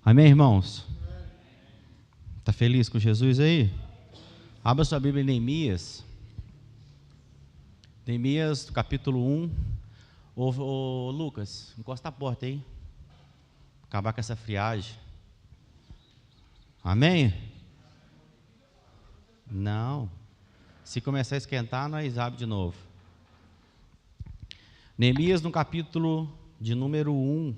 Amém, irmãos? Está feliz com Jesus aí? Abra sua Bíblia em Neemias. Neemias, capítulo 1. Ô Lucas, encosta a porta aí. Acabar com essa friagem. Amém? Não. Se começar a esquentar, nós abre de novo. Neemias, no capítulo de número 1.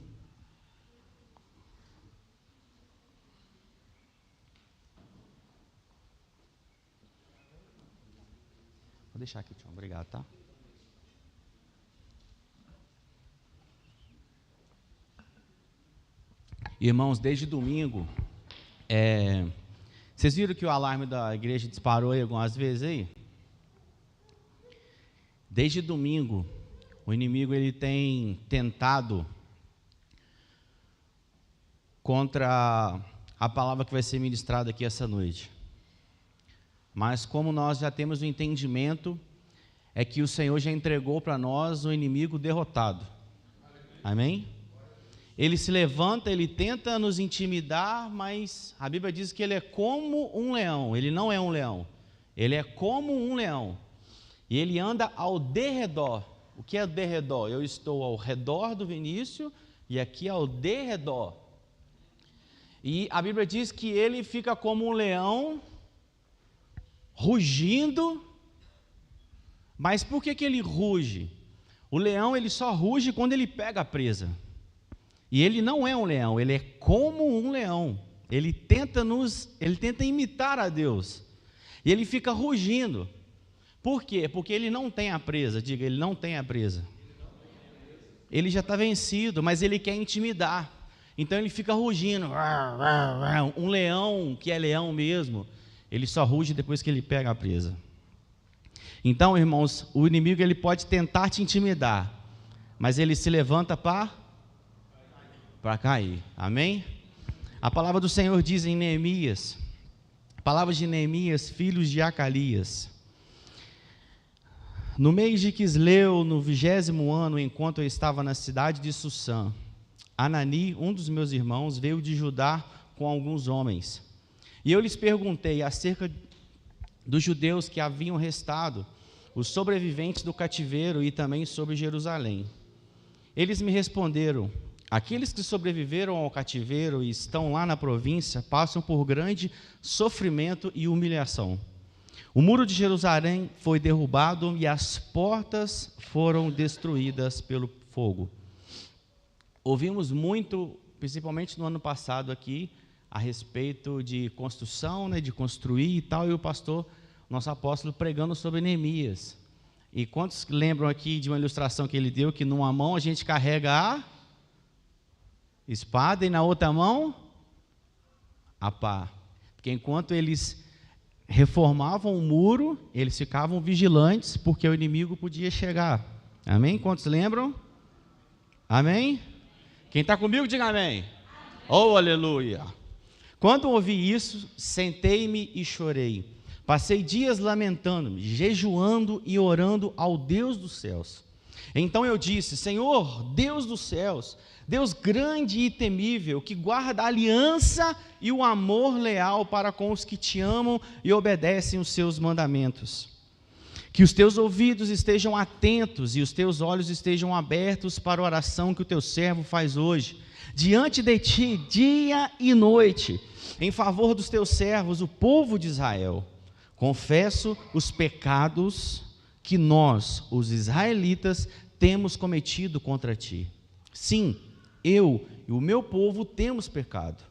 Vou deixar aqui, Tião. Obrigado, tá? Irmãos, desde domingo, vocês viram que o alarme da igreja disparou aí algumas vezes aí? Desde domingo, o inimigo ele tem tentado contra a palavra que vai ser ministrada aqui essa noite. Mas como nós já temos o entendimento, é que o Senhor já entregou para nós o inimigo derrotado. Amém? Ele se levanta, ele tenta nos intimidar, mas a Bíblia diz que ele é como um leão. Ele não é um leão, ele é como um leão. E ele anda ao derredor. O que é derredor? Eu estou ao redor do Vinícius e aqui ao derredor. E a Bíblia diz que ele fica como um leão, rugindo. Mas por que ele ruge? O leão ele só ruge quando ele pega a presa. E ele não é um leão, ele é como um leão. Ele tenta imitar a Deus. E ele fica rugindo. Por quê? Porque ele não tem a presa. Diga, ele não tem a presa. Ele já está vencido, mas ele quer intimidar. Então ele fica rugindo. Um leão que é leão mesmo, ele só ruge depois que ele pega a presa. Então, irmãos, o inimigo ele pode tentar te intimidar, mas ele se levanta para cair. Amém? A palavra do Senhor diz em Neemias, palavras de Neemias, filhos de Acalias. No mês de Quisleu, no 20º ano, enquanto eu estava na cidade de Sussã, Anani, um dos meus irmãos, veio de Judá com alguns homens. E eu lhes perguntei acerca dos judeus que haviam restado, os sobreviventes do cativeiro e também sobre Jerusalém. Eles me responderam: aqueles que sobreviveram ao cativeiro e estão lá na província passam por grande sofrimento e humilhação. O muro de Jerusalém foi derrubado e as portas foram destruídas pelo fogo. Ouvimos muito, principalmente no ano passado aqui, a respeito de construção, de construir e tal, e o pastor, nosso apóstolo, pregando sobre Neemias. E quantos lembram aqui de uma ilustração que ele deu, que numa mão a gente carrega a espada e na outra mão a pá? Porque enquanto eles reformavam o muro, eles ficavam vigilantes, porque o inimigo podia chegar. Amém? Quantos lembram? Amém? Quem está comigo, diga amém. Oh, aleluia! Quando ouvi isso, sentei-me e chorei. Passei dias lamentando-me, jejuando e orando ao Deus dos céus. Então eu disse: Senhor, Deus dos céus, Deus grande e temível, que guarda a aliança e o amor leal para com os que te amam e obedecem os seus mandamentos. Que os teus ouvidos estejam atentos e os teus olhos estejam abertos para a oração que o teu servo faz hoje, diante de ti, dia e noite, em favor dos teus servos, o povo de Israel. Confesso os pecados que nós, os israelitas, temos cometido contra ti. Sim, eu e o meu povo temos pecado.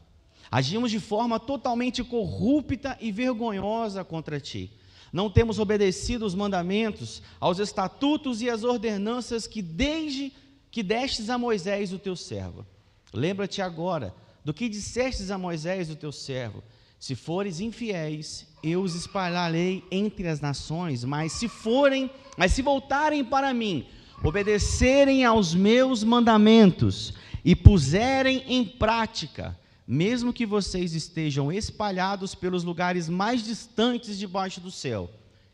Agimos de forma totalmente corrupta e vergonhosa contra ti. Não temos obedecido os mandamentos, aos estatutos e às ordenanças que destes a Moisés, o teu servo. Lembra-te agora do que dissestes a Moisés, o teu servo: se fores infiéis, eu os espalharei entre as nações, mas se voltarem para mim, obedecerem aos meus mandamentos e puserem em prática, mesmo que vocês estejam espalhados pelos lugares mais distantes debaixo do céu,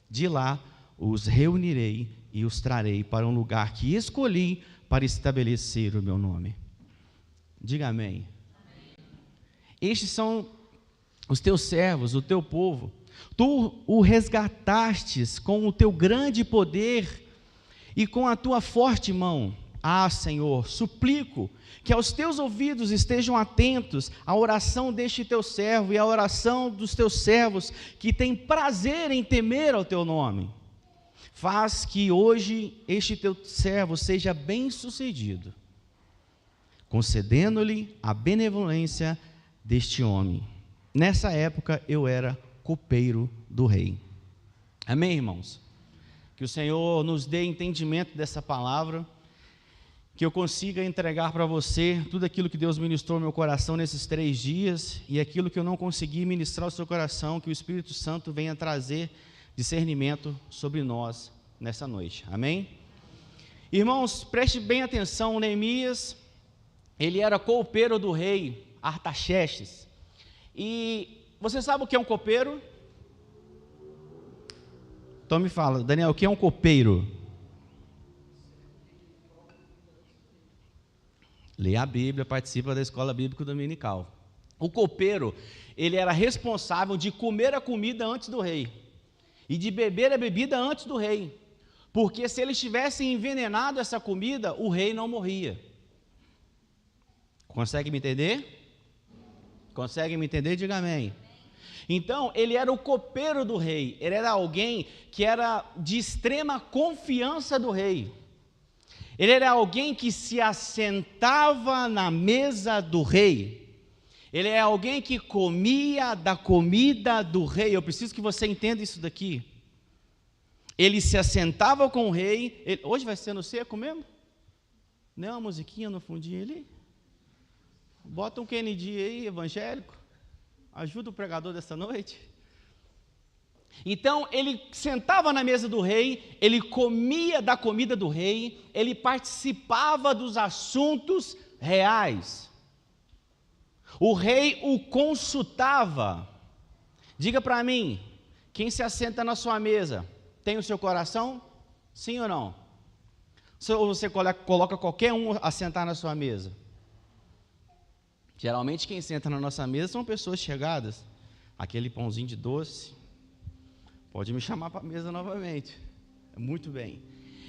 de lá os reunirei e os trarei para um lugar que escolhi para estabelecer o meu nome. Diga amém. Estes são os teus servos, o teu povo. Tu o resgatastes com o teu grande poder e com a tua forte mão. Ah, Senhor, suplico que aos teus ouvidos estejam atentos à oração deste teu servo e à oração dos teus servos que têm prazer em temer ao teu nome. Faz que hoje este teu servo seja bem-sucedido, concedendo-lhe a benevolência deste homem. Nessa época eu era copeiro do rei. Amém, irmãos? Que o Senhor nos dê entendimento dessa palavra, que eu consiga entregar para você tudo aquilo que Deus ministrou no meu coração nesses 3 dias, e aquilo que eu não consegui ministrar ao seu coração, que o Espírito Santo venha trazer discernimento sobre nós nessa noite. Amém? Irmãos, preste bem atenção, Neemias, ele era copeiro do rei Artaxerxes. E você sabe o que é um copeiro? Então me fala, Daniel, o que é um copeiro? Lê a Bíblia, participa da escola bíblica dominical. O copeiro, ele era responsável de comer a comida antes do rei e de beber a bebida antes do rei, porque se eles tivessem envenenado essa comida, o rei não morria. Consegue me entender? Consegue me entender? Diga amém. Então, ele era o copeiro do rei, ele era alguém que era de extrema confiança do rei. Ele era alguém que se assentava na mesa do rei. Ele é alguém que comia da comida do rei. Eu preciso que você entenda isso daqui. Ele se assentava com o rei. Hoje vai ser no seco mesmo? Não é uma musiquinha no fundinho ali? Bota um Kennedy aí, evangélico. Ajuda o pregador dessa noite. Então, ele sentava na mesa do rei, ele comia da comida do rei, ele participava dos assuntos reais. O rei o consultava. Diga para mim, quem se assenta na sua mesa, tem o seu coração? Sim ou não? Ou você coloca qualquer um a sentar na sua mesa? Geralmente quem senta na nossa mesa são pessoas chegadas. Aquele pãozinho de doce, pode me chamar para a mesa novamente. Muito bem.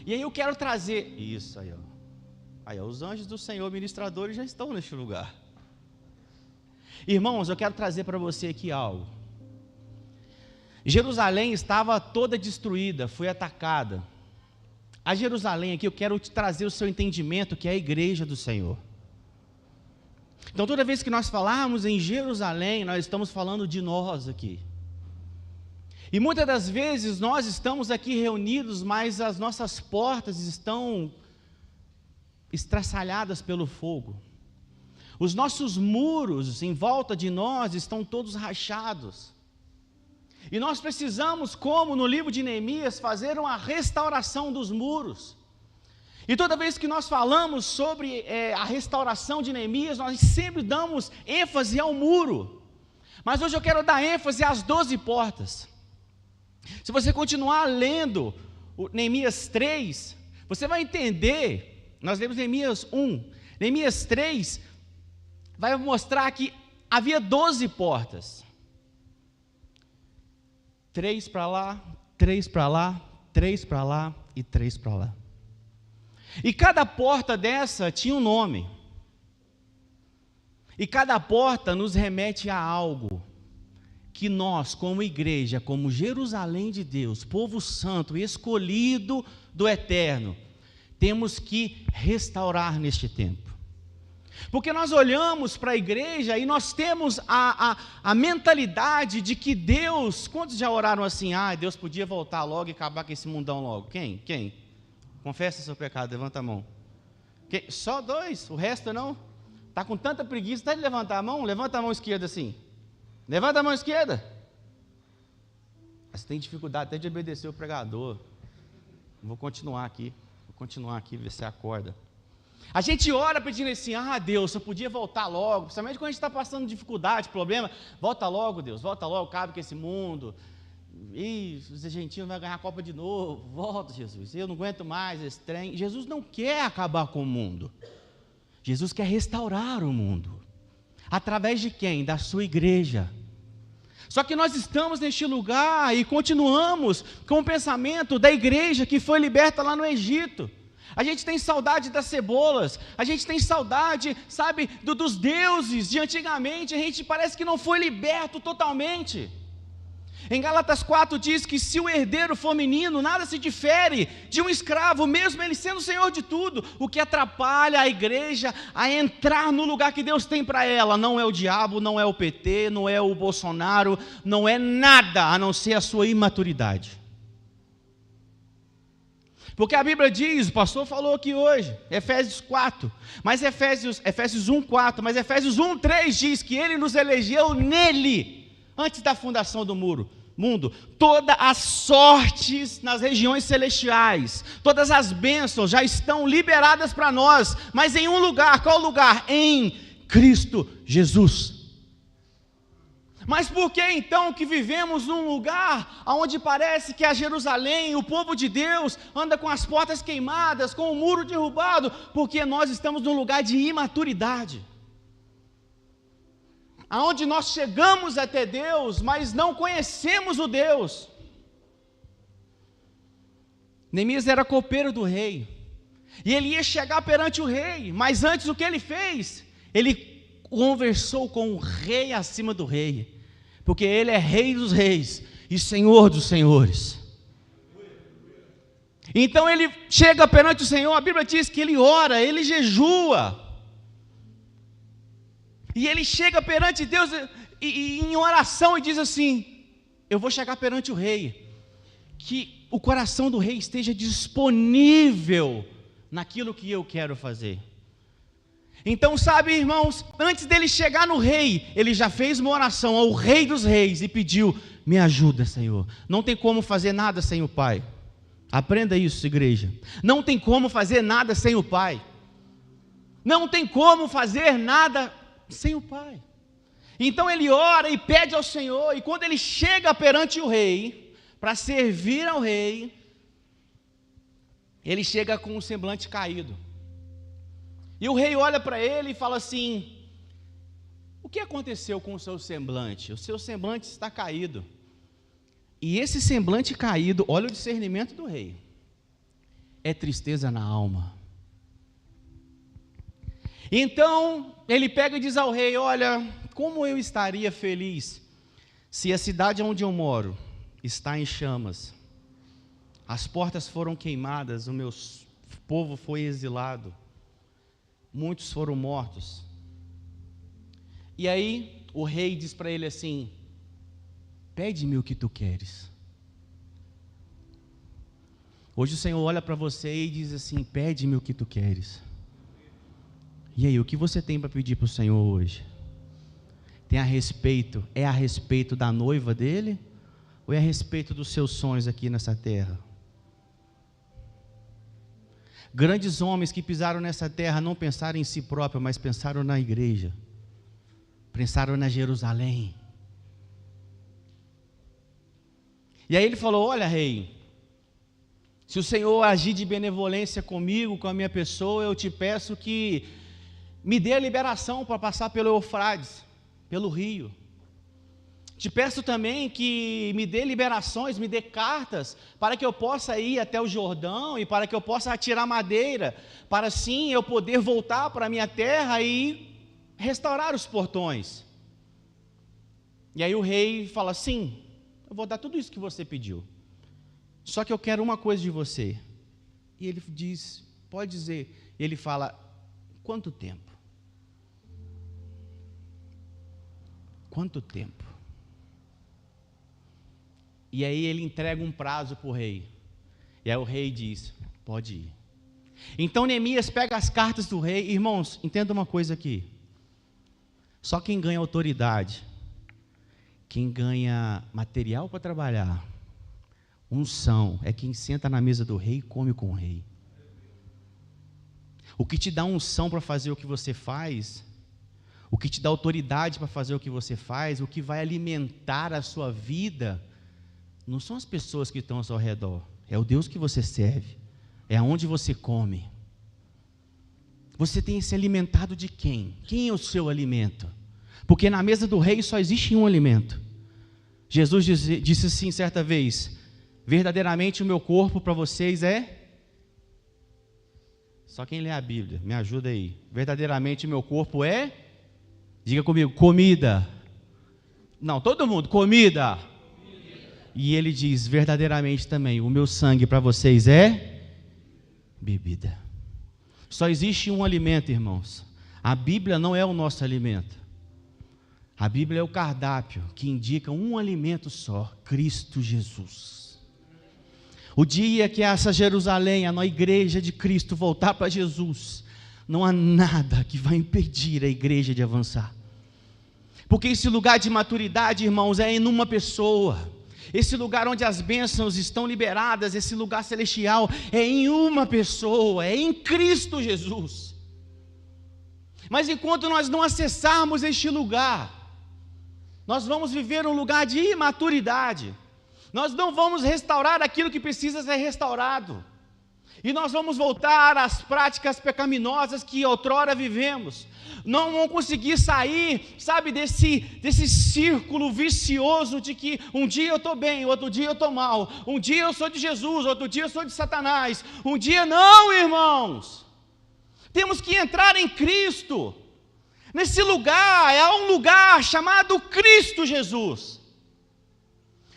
E aí eu quero trazer, isso aí, ó. Aí, ó, os anjos do Senhor ministradores já estão neste lugar. Irmãos, eu quero trazer para você aqui algo. Jerusalém estava toda destruída, foi atacada. A Jerusalém aqui, eu quero te trazer o seu entendimento, que é a igreja do Senhor. Então, toda vez que nós falarmos em Jerusalém, nós estamos falando de nós aqui. E muitas das vezes nós estamos aqui reunidos, mas as nossas portas estão estraçalhadas pelo fogo. Os nossos muros em volta de nós estão todos rachados. E nós precisamos, como no livro de Neemias, fazer uma restauração dos muros. E toda vez que nós falamos sobre a restauração de Neemias, nós sempre damos ênfase ao muro. Mas hoje eu quero dar ênfase às 12 portas. Se você continuar lendo Neemias 3, você vai entender, nós lemos Neemias 1, Neemias 3 vai mostrar que havia 12 portas. 3 para lá, 3 para lá, 3 para lá e 3 para lá. E cada porta dessa tinha um nome. E cada porta nos remete a algo que nós, como igreja, como Jerusalém de Deus, povo santo, escolhido do Eterno, temos que restaurar neste tempo. Porque nós olhamos para a igreja e nós temos a mentalidade de que Deus, quantos já oraram assim, Deus podia voltar logo e acabar com esse mundão logo? Quem? Confessa seu pecado, levanta a mão. Só 2, o resto não? Está com tanta preguiça, está de levantar a mão? Levanta a mão esquerda assim. Levanta a mão esquerda. Você tem dificuldade até de obedecer o pregador. Vou continuar aqui, ver se acorda. A gente ora pedindo assim, Deus, só podia voltar logo, principalmente quando a gente está passando dificuldade, problema, volta logo, Deus, volta logo, cabe com esse mundo. Os argentinos vão ganhar a Copa de novo. Volta, Jesus, eu não aguento mais esse trem. Jesus não quer acabar com o mundo. Jesus quer restaurar o mundo. Através de quem? Da sua igreja. Só que nós estamos neste lugar e continuamos com o pensamento da igreja que foi liberta lá no Egito. A gente tem saudade das cebolas, a gente tem saudade, sabe, dos deuses de antigamente, a gente parece que não foi liberto totalmente. Em Gálatas 4 diz que se o herdeiro for menino, nada se difere de um escravo, mesmo ele sendo o senhor de tudo. O que atrapalha a igreja a entrar no lugar que Deus tem para ela não é o diabo, não é o PT, não é o Bolsonaro, não é nada a não ser a sua imaturidade. Porque a Bíblia diz, o pastor falou aqui hoje, Efésios 4, mas Efésios 1:4, mas Efésios 1:3 diz que ele nos elegeu nele, antes da fundação do mundo, todas as sortes nas regiões celestiais, todas as bênçãos já estão liberadas para nós, mas em um lugar, qual lugar? Em Cristo Jesus. Mas por que então que vivemos num lugar onde parece que a Jerusalém, o povo de Deus, anda com as portas queimadas, com o muro derrubado? Porque nós estamos num lugar de imaturidade, aonde nós chegamos até Deus, mas não conhecemos o Deus. Neemias era copeiro do rei, e ele ia chegar perante o rei, mas antes o que ele fez? Ele conversou com o rei acima do rei, porque ele é rei dos reis e senhor dos senhores. Então ele chega perante o Senhor, a Bíblia diz que ele ora, ele jejua, e ele chega perante Deus e em oração e diz assim: eu vou chegar perante o rei, que o coração do rei esteja disponível naquilo que eu quero fazer. Então, sabe, irmãos, antes dele chegar no rei, ele já fez uma oração ao rei dos reis e pediu: me ajuda, Senhor. Não tem como fazer nada sem o Pai. Aprenda isso, igreja. Não tem como fazer nada sem o Pai. Não tem como fazer nada sem o Pai. Então ele ora e pede ao Senhor, e quando ele chega perante o rei, para servir ao rei, ele chega com um semblante caído. E o rei olha para ele e fala assim: o que aconteceu com o seu semblante? O seu semblante está caído. E esse semblante caído, olha o discernimento do rei, é tristeza na alma. Então ele pega e diz ao rei: olha, como eu estaria feliz se a cidade onde eu moro está em chamas, as portas foram queimadas, o meu povo foi exilado, muitos foram mortos. E aí o rei diz para ele assim: pede-me o que tu queres. Hoje o Senhor olha para você e diz assim: pede-me o que tu queres. E aí, o que você tem para pedir para o Senhor hoje? É a respeito da noiva dele? Ou é a respeito dos seus sonhos aqui nessa terra? Grandes homens que pisaram nessa terra não pensaram em si próprios, mas pensaram na igreja, pensaram na Jerusalém. E aí ele falou: olha, rei, se o Senhor agir de benevolência comigo, com a minha pessoa, eu te peço que me dê a liberação para passar pelo Eufrates, pelo rio. Te peço também que me dê liberações, me dê cartas, para que eu possa ir até o Jordão e para que eu possa atirar madeira, para assim eu poder voltar para a minha terra e restaurar os portões. E aí o rei fala: sim, eu vou dar tudo isso que você pediu, só que eu quero uma coisa de você. E ele diz: pode dizer. E ele fala: quanto tempo? Quanto tempo? E aí ele entrega um prazo para o rei. E aí o rei diz: pode ir. Então Neemias pega as cartas do rei. Irmãos, entenda uma coisa aqui: só quem ganha autoridade, quem ganha material para trabalhar, unção, é quem senta na mesa do rei e come com o rei. O que te dá unção para fazer o que você faz, o que te dá autoridade para fazer o que você faz, o que vai alimentar a sua vida, não são as pessoas que estão ao seu redor, é o Deus que você serve, é aonde você come. Você tem se alimentado de quem? Quem é o seu alimento? Porque na mesa do rei só existe um alimento. Jesus disse assim certa vez: verdadeiramente o meu corpo para vocês é... Só quem lê a Bíblia, me ajuda aí. Verdadeiramente o meu corpo é... Diga comigo, comida. Não, todo mundo, comida. E ele diz, verdadeiramente também, o meu sangue para vocês é bebida. Só existe um alimento, irmãos. A Bíblia não é o nosso alimento. A Bíblia é o cardápio que indica um alimento só, Cristo Jesus. O dia que essa Jerusalém, a igreja de Cristo voltar para Jesus, não há nada que vai impedir a igreja de avançar. Porque esse lugar de maturidade, irmãos, é em uma pessoa. Esse lugar onde as bênçãos estão liberadas, esse lugar celestial, é em uma pessoa, é em Cristo Jesus. Mas enquanto nós não acessarmos este lugar, nós vamos viver um lugar de imaturidade. Nós não vamos restaurar aquilo que precisa ser restaurado. E nós vamos voltar às práticas pecaminosas que outrora vivemos. Não vamos conseguir sair, sabe, desse círculo vicioso de que um dia eu estou bem, outro dia eu estou mal. Um dia eu sou de Jesus, outro dia eu sou de Satanás. Um dia não, irmãos. Temos que entrar em Cristo. Nesse lugar, é um lugar chamado Cristo Jesus.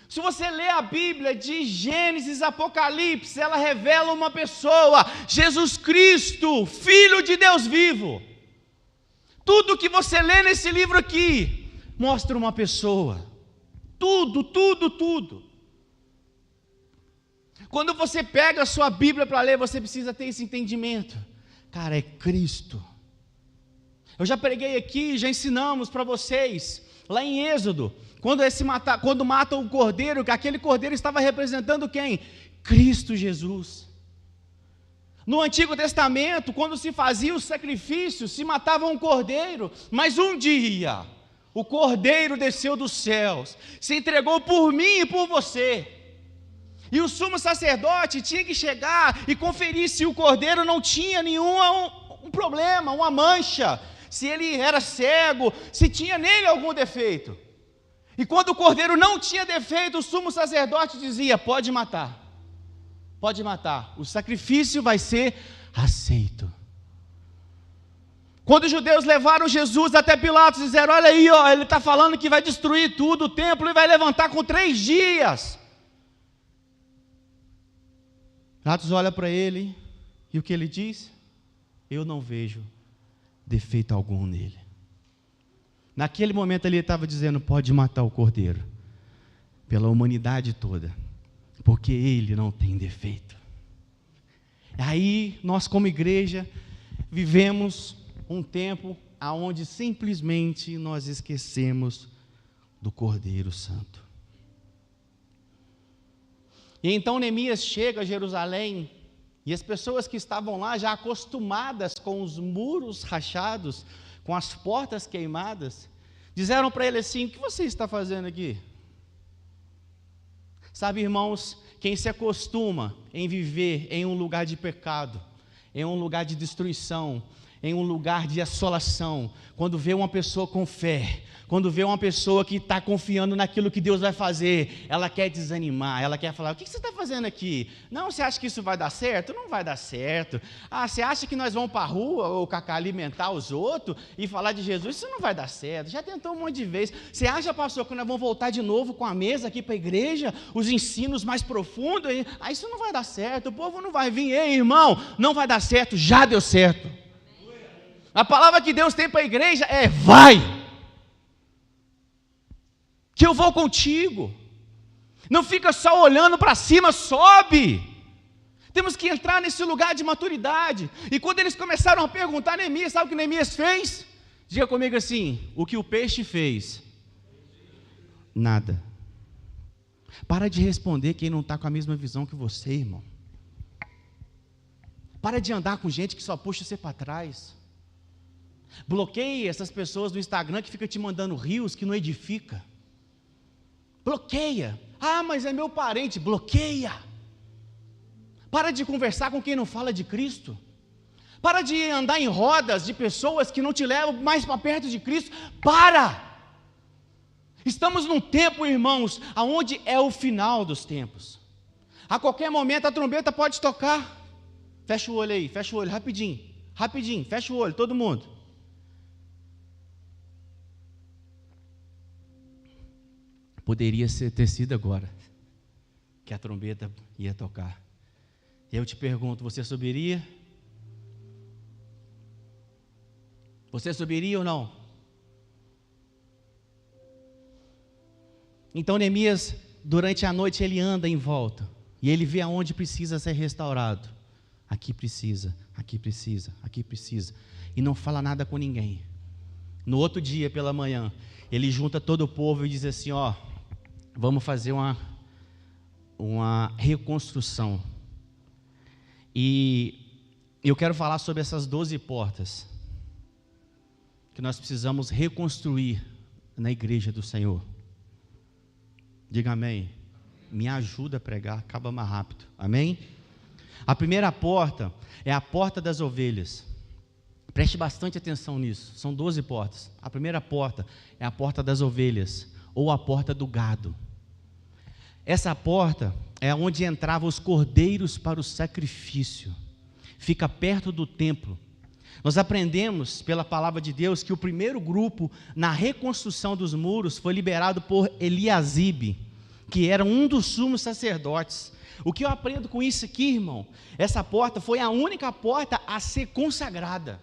Se você lê a Bíblia de Gênesis a Apocalipse, ela revela uma pessoa, Jesus Cristo, Filho de Deus vivo. Tudo que você lê nesse livro aqui, mostra uma pessoa. Tudo. Quando você pega a sua Bíblia para ler, você precisa ter esse entendimento. Cara, é Cristo. Eu já preguei aqui, já ensinamos para vocês, lá em Êxodo, quando matam o cordeiro, que aquele cordeiro estava representando quem? Cristo Jesus. No Antigo Testamento, quando se fazia o sacrifício, se matava um cordeiro, mas um dia, o cordeiro desceu dos céus, se entregou por mim e por você. E o sumo sacerdote tinha que chegar e conferir se o cordeiro não tinha nenhum problema, uma mancha, se ele era cego, se tinha nele algum defeito. E quando o cordeiro não tinha defeito, o sumo sacerdote dizia: pode matar, o sacrifício vai ser aceito. Quando os judeus levaram Jesus até Pilatos, disseram: olha aí, ó, ele está falando que vai destruir tudo, o templo, e vai levantar com 3 dias. Pilatos olha para ele, e o que ele diz? Eu não vejo defeito algum nele. Naquele momento ele estava dizendo: pode matar o cordeiro, pela humanidade toda, porque ele não tem defeito. Aí nós como igreja vivemos um tempo onde simplesmente nós esquecemos do Cordeiro Santo. E então Neemias chega a Jerusalém, e as pessoas que estavam lá, já acostumadas com os muros rachados, com as portas queimadas, disseram para ele assim: o que você está fazendo aqui? Sabe, irmãos, quem se acostuma em viver em um lugar de pecado, em um lugar de destruição, em um lugar de assolação, quando vê uma pessoa com fé, quando vê uma pessoa que está confiando naquilo que Deus vai fazer, ela quer desanimar, ela quer falar: o que você está fazendo aqui? Não, você acha que isso vai dar certo? Não vai dar certo. Ah, você acha que nós vamos para a rua, ou Cacá, alimentar os outros e falar de Jesus? Isso não vai dar certo, já tentou um monte de vezes. Você acha, pastor, que nós vamos voltar de novo com a mesa aqui para a igreja, os ensinos mais profundos? Isso não vai dar certo, o povo não vai vir. Ei, irmão, não vai dar certo, já deu certo. A palavra que Deus tem para a igreja é: vai, que eu vou contigo. Não fica só olhando para cima, sobe. Temos que entrar nesse lugar de maturidade. E quando eles começaram a perguntar a Neemias, sabe o que Neemias fez? Diga comigo assim: o que o peixe fez? Nada. Para de responder quem não está com a mesma visão que você, irmão. Para de andar com gente que só puxa você para trás. Bloqueie essas pessoas no Instagram que fica te mandando rios que não edifica. Bloqueia. Ah, mas é meu parente. Bloqueia. Para de conversar com quem não fala de Cristo. Para de andar em rodas de pessoas que não te levam mais para perto de Cristo. Para! Estamos num tempo, irmãos, aonde é o final dos tempos. A qualquer momento a trombeta pode tocar. Fecha o olho aí, fecha o olho, rapidinho, rapidinho, fecha o olho, todo mundo. Poderia ter sido agora que a trombeta ia tocar. E eu te pergunto, você subiria? Você subiria ou não? Então Neemias, durante a noite, ele anda em volta. E ele vê aonde precisa ser restaurado. Aqui precisa, aqui precisa, aqui precisa. E não fala nada com ninguém. No outro dia, pela manhã, ele junta todo o povo e diz assim, ó, vamos fazer uma reconstrução. E eu quero falar sobre essas 12 portas que nós precisamos reconstruir na igreja do Senhor. Diga amém. Me ajuda a pregar, acaba mais rápido. Amém? A primeira porta é a porta das ovelhas. Preste bastante atenção nisso. São 12 portas. A primeira porta é a porta das ovelhas, ou a porta do gado. Essa porta é onde entravam os cordeiros para o sacrifício. Fica perto do templo. Nós aprendemos pela palavra de Deus que o primeiro grupo na reconstrução dos muros foi liderado por Eliasibe, que era um dos sumos sacerdotes. O que eu aprendo com isso aqui, irmão? Essa porta foi a única porta a ser consagrada.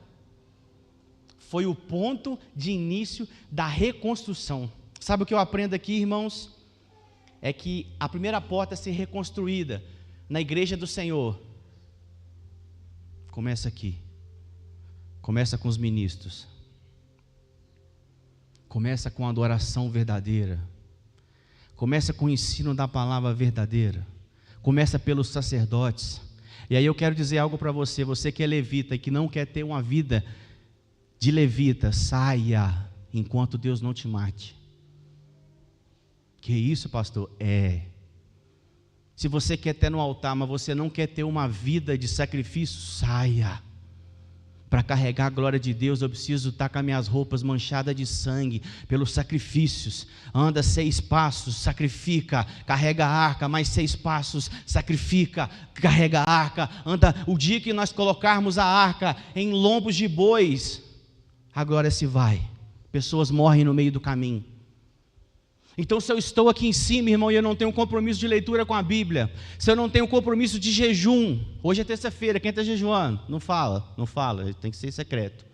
Foi o ponto de início da reconstrução. Sabe o que eu aprendo aqui, irmãos? É que a primeira porta a ser reconstruída na igreja do Senhor começa aqui. Começa com os ministros. Começa com a adoração verdadeira. Começa com o ensino da palavra verdadeira. Começa pelos sacerdotes. E aí eu quero dizer algo para você, você que é levita e que não quer ter uma vida de levita, saia enquanto Deus não te mate. Que isso, pastor? Se você quer ter no altar, mas você não quer ter uma vida de sacrifício, saia. Para carregar a glória de Deus, eu preciso estar com as minhas roupas manchadas de sangue, pelos sacrifícios. Anda 6 passos, sacrifica, carrega a arca, mais 6 passos, sacrifica, carrega a arca. Anda, o dia que nós colocarmos a arca em lombos de bois, a glória se vai. Pessoas morrem no meio do caminho. Então, se eu estou aqui em cima, irmão, e eu não tenho compromisso de leitura com a Bíblia, se eu não tenho compromisso de jejum, hoje é terça-feira, quem está jejuando? Não fala, tem que ser secreto.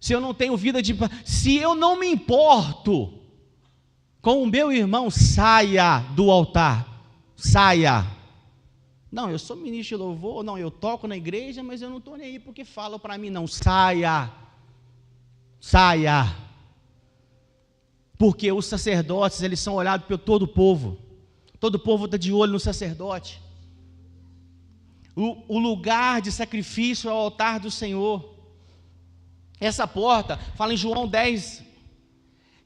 Se eu não tenho vida de... Se eu não me importo com o meu irmão, saia do altar, saia. Não, eu sou ministro de louvor, não, eu toco na igreja, mas eu não estou nem aí porque falam para mim, não, saia. Porque os sacerdotes, eles são olhados por todo o povo está de olho no sacerdote. O lugar de sacrifício é o altar do Senhor. Essa porta, fala em João 10,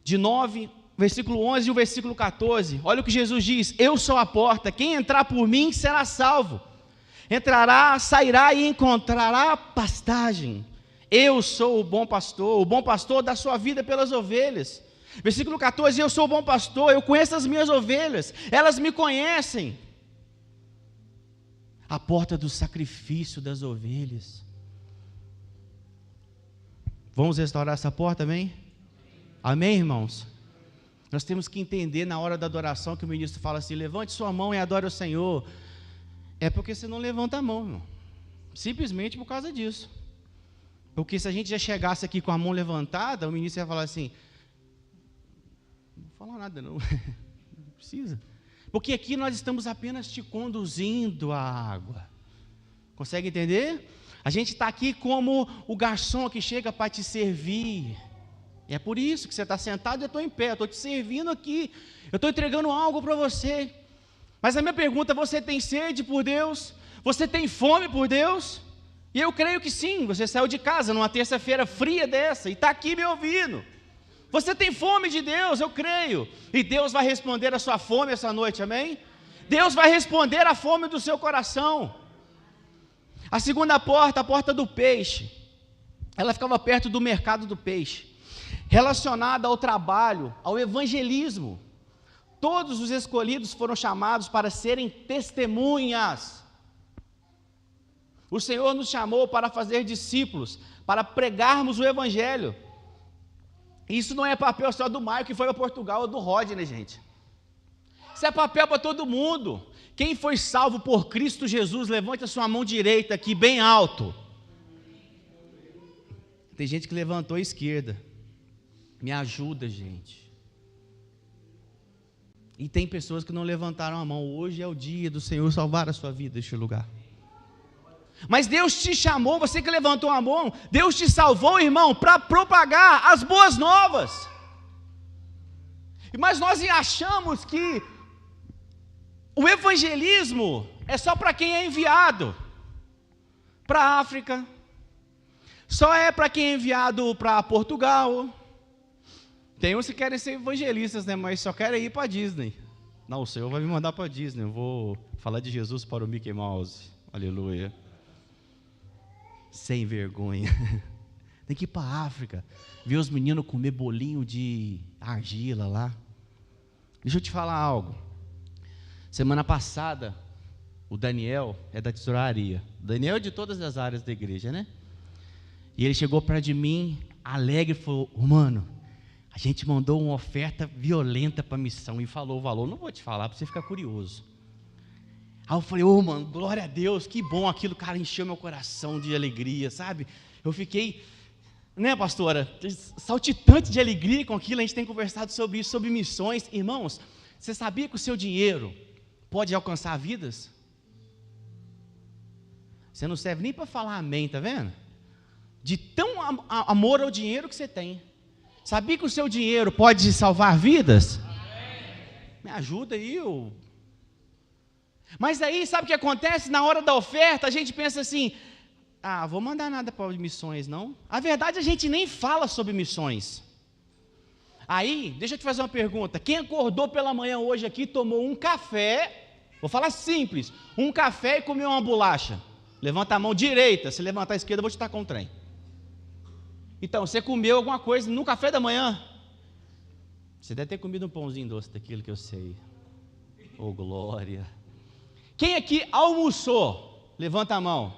de 9, versículo 11 e o versículo 14, olha o que Jesus diz, eu sou a porta, quem entrar por mim será salvo, entrará, sairá e encontrará pastagem. Eu sou o bom pastor dá sua vida pelas ovelhas. Versículo 14, eu sou o bom pastor, eu conheço as minhas ovelhas, elas me conhecem. A porta do sacrifício das ovelhas. Vamos restaurar essa porta, amém? Amém, irmãos? Nós temos que entender na hora da adoração que o ministro fala assim, levante sua mão e adore o Senhor. É porque você não levanta a mão, irmão. Simplesmente por causa disso. Porque se a gente já chegasse aqui com a mão levantada, o ministro ia falar assim, não fala nada não, não precisa. Porque aqui nós estamos apenas te conduzindo à água. Consegue entender? A gente está aqui como o garçom que chega para te servir. E é por isso que você está sentado e eu estou em pé, eu estou te servindo aqui, eu estou entregando algo para você. Mas a minha pergunta, você tem sede por Deus? Você tem fome por Deus? E eu creio que sim, você saiu de casa numa terça-feira fria dessa e está aqui me ouvindo. Você tem fome de Deus, eu creio. E Deus vai responder a sua fome essa noite, amém? Deus vai responder a fome do seu coração. A segunda porta, a porta do peixe, ela ficava perto do mercado do peixe, relacionada ao trabalho, ao evangelismo. Todos os escolhidos foram chamados para serem testemunhas. O Senhor nos chamou para fazer discípulos, para pregarmos o evangelho. Isso não é papel só do Maio que foi para Portugal ou do Rodney, gente. Isso é papel para todo mundo. Quem foi salvo por Cristo Jesus, levante a sua mão direita aqui bem alto. Tem gente que levantou a esquerda. Me ajuda, gente. E tem pessoas que não levantaram a mão. Hoje é o dia do Senhor salvar a sua vida neste lugar. Mas Deus te chamou, você que levantou a mão, Deus te salvou, irmão, para propagar as boas novas. Mas nós achamos que o evangelismo é só para quem é enviado para a África, só é para quem é enviado para Portugal. Tem uns que querem ser evangelistas, né? Mas só querem ir para a Disney. Não, o Senhor vai me mandar para a Disney. Eu vou falar de Jesus para o Mickey Mouse. Aleluia. Sem vergonha. Tem que ir para a África, ver os meninos comer bolinho de argila lá. Deixa eu te falar algo. Semana passada, o Daniel é da tesouraria. O Daniel é de todas as áreas da igreja, né? E ele chegou perto de mim, alegre, e falou: mano, a gente mandou uma oferta violenta para a missão e falou o valor. Não vou te falar para você ficar curioso. Aí eu falei: mano, glória a Deus, que bom aquilo, cara, encheu meu coração de alegria, sabe? Eu fiquei, né, pastora, saltitante de alegria com aquilo. A gente tem conversado sobre isso, sobre missões. Irmãos, você sabia que o seu dinheiro pode alcançar vidas? Você não serve nem para falar amém, tá vendo? De tão amor ao dinheiro que você tem. Sabia que o seu dinheiro pode salvar vidas? Me ajuda aí, Mas aí, sabe o que acontece? Na hora da oferta, a gente pensa assim: vou mandar nada para missões, não. A verdade, a gente nem fala sobre missões. Aí, deixa eu te fazer uma pergunta. Quem acordou pela manhã hoje aqui, tomou um café, vou falar simples, um café e comeu uma bolacha? Levanta a mão direita. Se levantar a esquerda, eu vou te tacar um trem. Então, você comeu alguma coisa no café da manhã? Você deve ter comido um pãozinho doce daquilo que eu sei. Oh, glória. Quem aqui almoçou? Levanta a mão.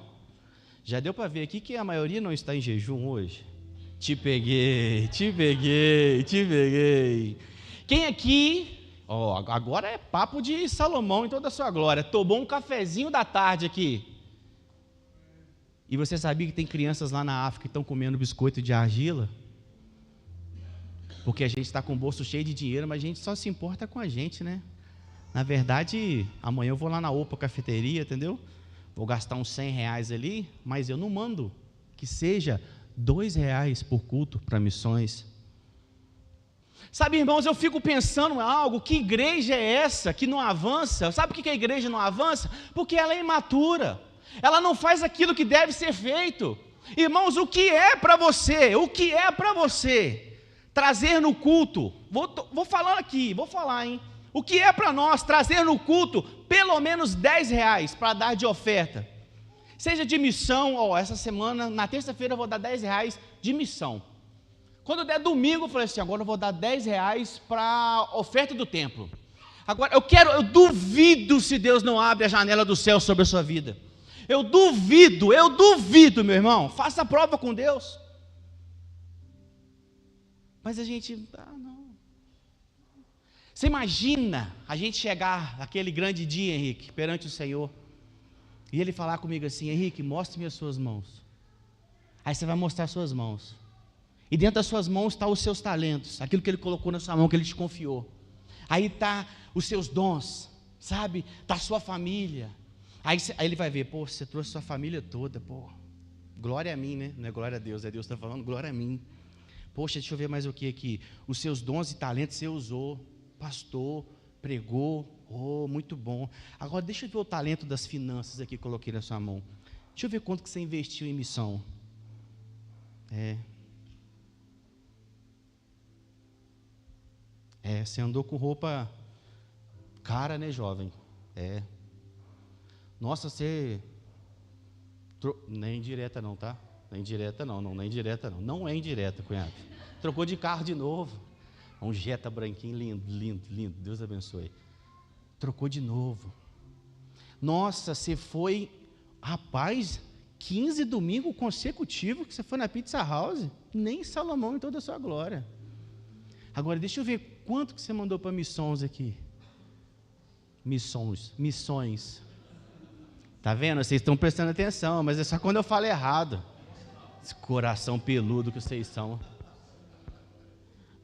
Já deu para ver aqui que a maioria não está em jejum hoje? Te peguei. Quem aqui, agora é papo de Salomão em toda a sua glória, tomou um cafezinho da tarde aqui? E você sabia que tem crianças lá na África que estão comendo biscoito de argila? Porque a gente está com o bolso cheio de dinheiro, mas a gente só se importa com a gente, né? Na verdade, amanhã eu vou lá na Opa Cafeteria, entendeu? Vou gastar uns R$100 ali, mas eu não mando que seja R$2 por culto para missões. Sabe, irmãos, eu fico pensando em algo: que igreja é essa que não avança? Sabe por que a igreja não avança? Porque ela é imatura. Ela não faz aquilo que deve ser feito. Irmãos, o que é para você? O que é para você trazer no culto? Vou falar aqui, hein? O que é para nós trazer no culto pelo menos R$10 para dar de oferta? Seja de missão, essa semana, na terça-feira eu vou dar R$10 de missão. Quando der domingo, eu falei assim: agora eu vou dar R$10 para a oferta do templo. Agora, eu duvido se Deus não abre a janela do céu sobre a sua vida. Eu duvido, meu irmão. Faça a prova com Deus. Mas a gente, não. Você imagina a gente chegar naquele grande dia, Henrique, perante o Senhor, e Ele falar comigo assim: Henrique, mostre-me as suas mãos. Aí você vai mostrar as suas mãos. E dentro das suas mãos estão os seus talentos, aquilo que Ele colocou na sua mão, que Ele te confiou. Aí está os seus dons, sabe? Está a sua família. Aí Ele vai ver: pô, você trouxe sua família toda, pô. Glória a mim, né? Não é glória a Deus, é Deus que está falando, glória a mim. Poxa, deixa eu ver mais o que aqui. Os seus dons e talentos você usou, pastor, pregou, muito bom. Agora deixa eu ver o talento das finanças aqui que coloquei na sua mão. Deixa eu ver quanto que você investiu em missão. Você andou com roupa cara, né, jovem? Nossa, você Nem indireta não, tá? Nem indireta não. Não é indireta, cunhado. Trocou de carro de novo. Um Jetta branquinho, lindo. Deus abençoe. Trocou de novo. Nossa, você foi, rapaz, 15 domingos consecutivos que você foi na Pizza House. Nem Salomão em toda a sua glória. Agora, deixa eu ver quanto que você mandou para missões aqui. Missões. Tá vendo? Vocês estão prestando atenção, mas é só quando eu falo errado. Esse coração peludo que vocês são.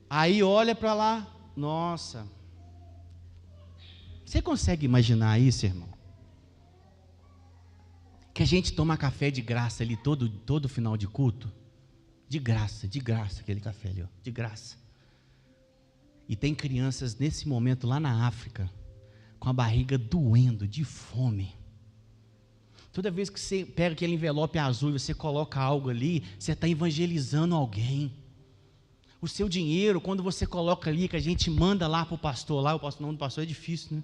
Aí olha para lá, nossa. Você consegue imaginar isso, irmão? Que a gente toma café de graça ali todo final de culto? De graça, aquele café ali, ó, de graça. E tem crianças nesse momento lá na África, com a barriga doendo, de fome. Toda vez que você pega aquele envelope azul e você coloca algo ali, você está evangelizando alguém. O seu dinheiro, quando você coloca ali, que a gente manda lá para o pastor, o nome do pastor é difícil, né?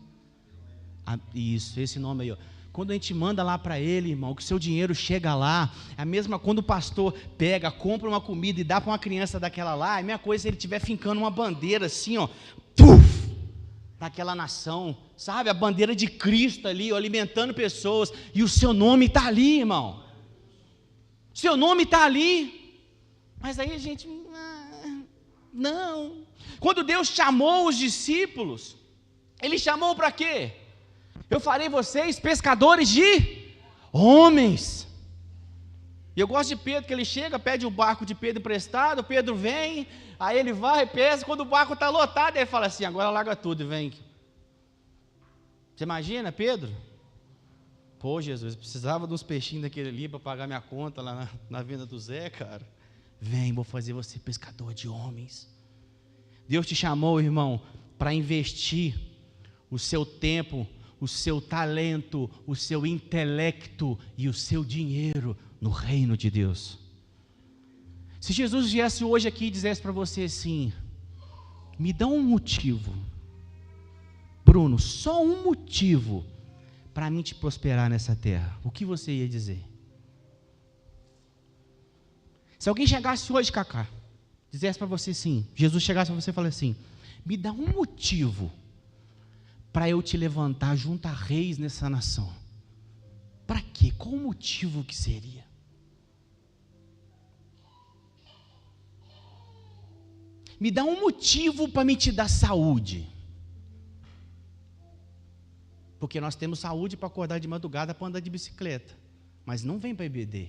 Isso, esse nome aí, ó. Quando a gente manda lá para ele, irmão, que o seu dinheiro chega lá, é a mesma quando o pastor pega, compra uma comida e dá para uma criança daquela lá, é a mesma coisa se ele estiver fincando uma bandeira assim, ó, puf, daquela nação, sabe, a bandeira de Cristo ali, ó, alimentando pessoas, e o seu nome está ali, irmão, seu nome está ali, mas aí a gente, não, quando Deus chamou os discípulos, Ele chamou para quê? Eu farei vocês pescadores de homens. E eu gosto de Pedro, que ele chega, pede o barco de Pedro emprestado, Pedro vem, aí ele vai, pesca, quando o barco está lotado, ele fala assim, agora larga tudo e vem. Você imagina, Pedro? Pô, Jesus, precisava de uns peixinhos daquele ali para pagar minha conta lá na venda do Zé, cara. Vem, vou fazer você pescador de homens. Deus te chamou, irmão, para investir o seu tempo, o seu talento, o seu intelecto e o seu dinheiro no reino de Deus. Se Jesus viesse hoje aqui e dissesse para você assim, me dá um motivo, Bruno, só um motivo para mim te prosperar nessa terra, o que você ia dizer? Se alguém chegasse hoje, Cacá, dissesse para você assim, Jesus chegasse para você e falasse assim, me dá um motivo para eu te levantar junto a reis nessa nação. Para quê? Qual o motivo que seria? Me dá um motivo para me te dar saúde. Porque nós temos saúde para acordar de madrugada para andar de bicicleta. Mas não vem para EBD.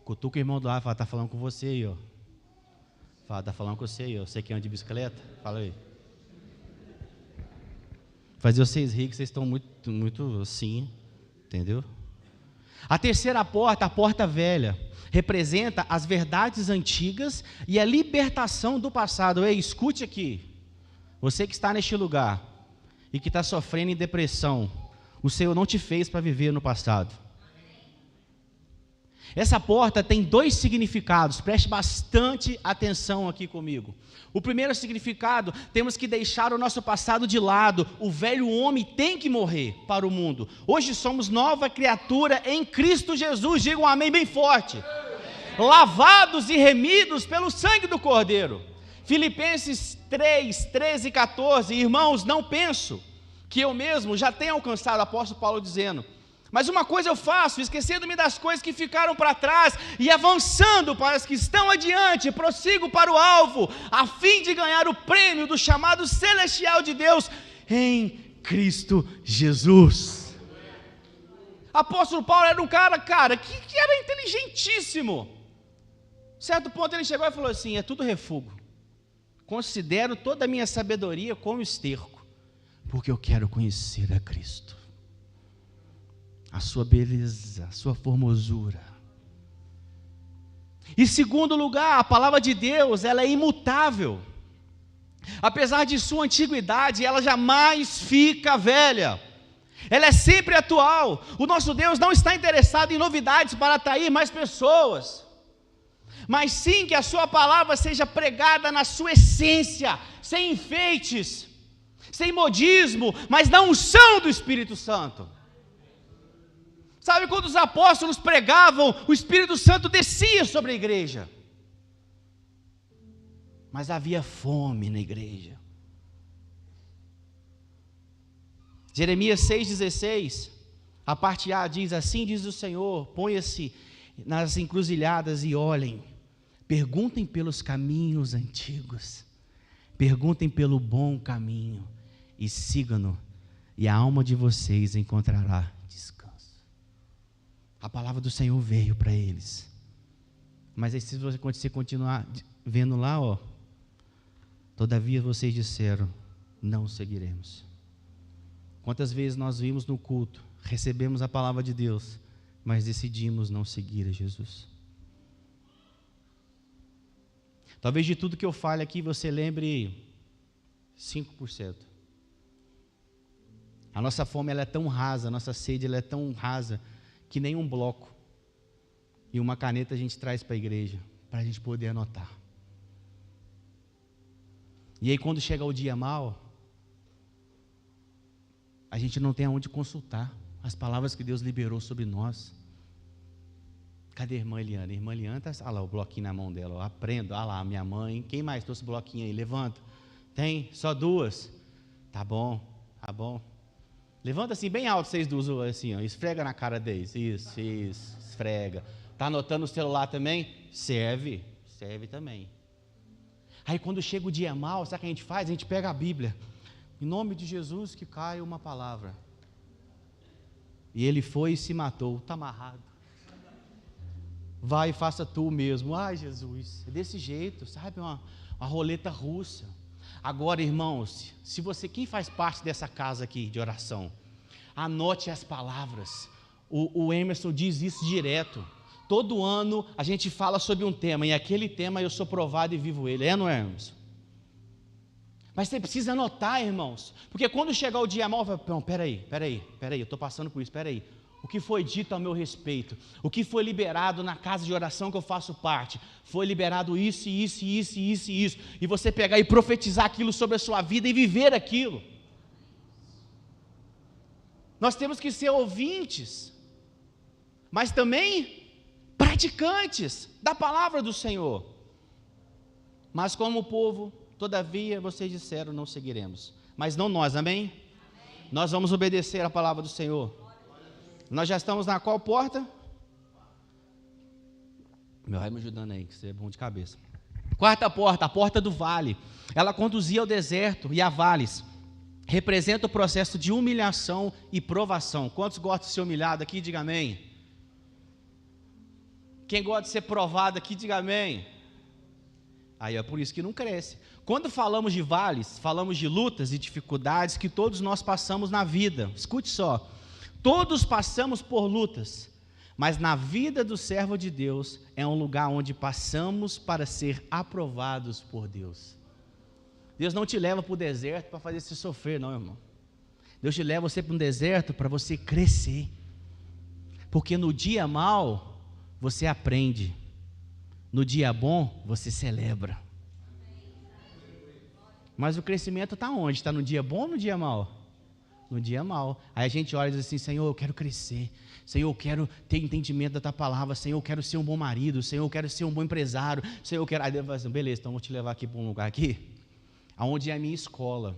Cutuca o irmão do lado e fala, está falando com você aí, ó. Fala, está falando com você aí, ó. Você que anda de bicicleta? Fala aí. Fazer vocês rir, que vocês estão muito assim, entendeu? A terceira porta, a porta velha, representa as verdades antigas e a libertação do passado. Ei, escute aqui, você que está neste lugar e que está sofrendo em depressão, o Senhor não te fez para viver no passado. Essa porta tem 2 significados, preste bastante atenção aqui comigo. O primeiro significado, temos que deixar o nosso passado de lado, o velho homem tem que morrer para o mundo. Hoje somos nova criatura em Cristo Jesus, digam um amém bem forte. Lavados e remidos pelo sangue do Cordeiro. Filipenses 3, 13 e 14, irmãos, não penso que eu mesmo já tenha alcançado, apóstolo Paulo dizendo, mas uma coisa eu faço, esquecendo-me das coisas que ficaram para trás e avançando para as que estão adiante, prossigo para o alvo, a fim de ganhar o prêmio do chamado celestial de Deus em Cristo Jesus. Apóstolo Paulo era um cara que era inteligentíssimo. Certo ponto ele chegou e falou assim, é tudo refúgio. Considero toda a minha sabedoria como esterco, porque eu quero conhecer a Cristo. A sua beleza, a sua formosura. Em segundo lugar, a palavra de Deus, ela é imutável. Apesar de sua antiguidade, ela jamais fica velha. Ela é sempre atual. O nosso Deus não está interessado em novidades para atrair mais pessoas, mas sim que a sua palavra seja pregada na sua essência, sem enfeites, sem modismo, mas na unção do Espírito Santo. Sabe, quando os apóstolos pregavam, o Espírito Santo descia sobre a igreja. Mas havia fome na igreja. Jeremias 6,16, a parte A diz: assim diz o Senhor, ponha-se nas encruzilhadas e olhem, perguntem pelos caminhos antigos, perguntem pelo bom caminho e sigam-no, e a alma de vocês encontrará descanso. A palavra do Senhor veio para eles. Mas aí, se você continuar vendo lá, ó, todavia vocês disseram: não seguiremos. Quantas vezes nós vimos no culto, recebemos a palavra de Deus, mas decidimos não seguir a Jesus? Talvez de tudo que eu fale aqui, você lembre 5%. A nossa fome, ela é tão rasa, a nossa sede, ela é tão rasa, que nem um bloco e uma caneta a gente traz para a igreja, para a gente poder anotar. E aí, quando chega o dia mau, a gente não tem aonde consultar as palavras que Deus liberou sobre nós. Cadê a irmã Eliana? A irmã Eliana está, olha lá o bloquinho na mão dela, ó, aprendo, olha lá, minha mãe. Quem mais trouxe bloquinho aí? Levanta. Tem? Só 2? Tá bom, tá bom. Levanta assim, bem alto, vocês duas, assim, ó, esfrega na cara deles. Isso, esfrega. Está anotando o celular também? Serve também. Aí quando chega o dia mau, sabe o que a gente faz? A gente pega a Bíblia. Em nome de Jesus, que caia uma palavra. E ele foi e se matou. Está amarrado. Vai e faça tu mesmo. Ai, Jesus, é desse jeito, sabe? Uma roleta russa. Agora, irmãos, se você, quem faz parte dessa casa aqui de oração, anote as palavras. O Emerson diz isso direto. Todo ano a gente fala sobre um tema, e aquele tema eu sou provado e vivo ele. É, não é, Emerson? Mas você precisa anotar, irmãos, porque quando chegar o dia mau, não, peraí, eu estou passando por isso, peraí. O que foi dito a meu respeito? O que foi liberado na casa de oração que eu faço parte? Foi liberado isso. E você pegar e profetizar aquilo sobre a sua vida e viver aquilo. Nós temos que ser ouvintes, mas também praticantes da palavra do Senhor. Mas como povo, todavia vocês disseram: não seguiremos. Mas não nós, amém? Nós vamos obedecer a palavra do Senhor. Nós já estamos na qual porta? Meu pai me ajudando aí, que você é bom de cabeça. Quarta porta, a porta do vale. Ela conduzia ao deserto e a vales. Representa o processo de humilhação e provação. Quantos gostam de ser humilhado aqui? Diga amém. Quem gosta de ser provado aqui? Diga amém. Aí é por isso que não cresce. Quando falamos de vales, falamos de lutas e dificuldades que todos nós passamos na vida. Escute só. Todos passamos por lutas, mas na vida do servo de Deus é um lugar onde passamos para ser aprovados por Deus. Deus não te leva para o deserto para fazer você sofrer, não, irmão. Deus te leva você para um deserto para você crescer. Porque no dia mau, você aprende. No dia bom, você celebra. Mas o crescimento está onde? Está no dia bom ou no dia mau? No dia mau. Aí a gente olha e diz assim: Senhor, eu quero crescer. Senhor, eu quero ter entendimento da tua palavra. Senhor, eu quero ser um bom marido. Senhor, eu quero ser um bom empresário. Senhor, eu quero... Aí Deus vai assim: beleza, então eu vou te levar aqui para um lugar aqui, onde é a minha escola.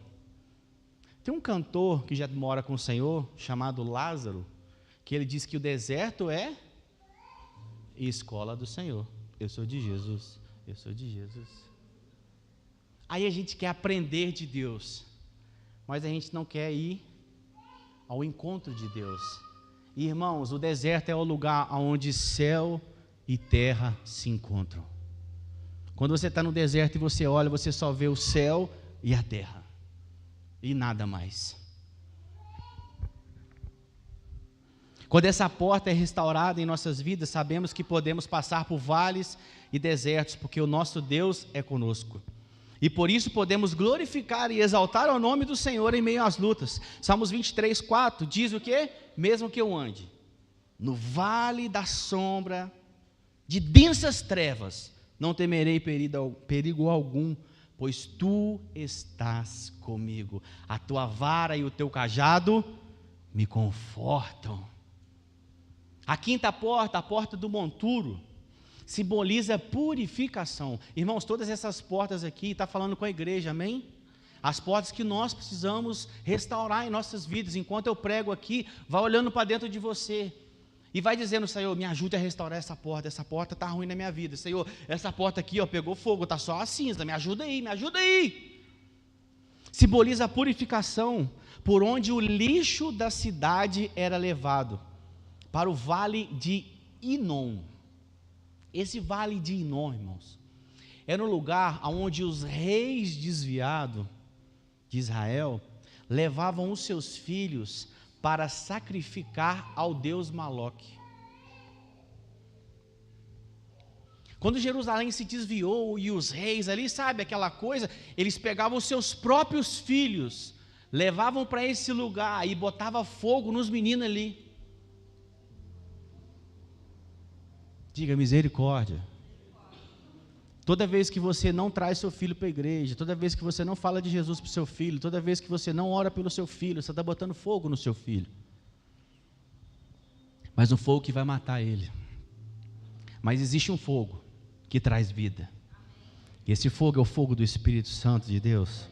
Tem um cantor que já mora com o Senhor, chamado Lázaro, que ele diz que o deserto é escola do Senhor. Eu sou de Jesus. Eu sou de Jesus. Aí a gente quer aprender de Deus, mas a gente não quer ir ao encontro de Deus. E, irmãos, o deserto é o lugar onde céu e terra se encontram. Quando você está no deserto e você olha, você só vê o céu e a terra, e nada mais. Quando essa porta é restaurada em nossas vidas, sabemos que podemos passar por vales e desertos, porque o nosso Deus é conosco. E por isso podemos glorificar e exaltar o nome do Senhor em meio às lutas. Salmos 23, 4 diz o quê? Mesmo que eu ande no vale da sombra de densas trevas, não temerei perigo algum, pois tu estás comigo. A tua vara e o teu cajado me confortam. A quinta porta, a porta do monturo, simboliza purificação. Irmãos, todas essas portas aqui, está falando com a igreja, amém? As portas que nós precisamos restaurar em nossas vidas. Enquanto eu prego aqui, vai olhando para dentro de você e vai dizendo: Senhor, me ajude a restaurar essa porta está ruim na minha vida. Senhor, essa porta aqui, ó, pegou fogo, está só a cinza, me ajuda aí, me ajuda aí. Simboliza a purificação, por onde o lixo da cidade era levado para o vale de Inom. Esse vale de Inom, irmãos, era um lugar onde os reis desviados de Israel levavam os seus filhos para sacrificar ao deus Moloque. Quando Jerusalém se desviou e os reis ali, sabe aquela coisa, eles pegavam os seus próprios filhos, levavam para esse lugar e botavam fogo nos meninos ali. Diga misericórdia. Toda vez que você não traz seu filho para a igreja, toda vez que você não fala de Jesus para o seu filho, toda vez que você não ora pelo seu filho, você está botando fogo no seu filho. Mas um fogo que vai matar ele. Mas existe um fogo que traz vida. E esse fogo é o fogo do Espírito Santo de Deus.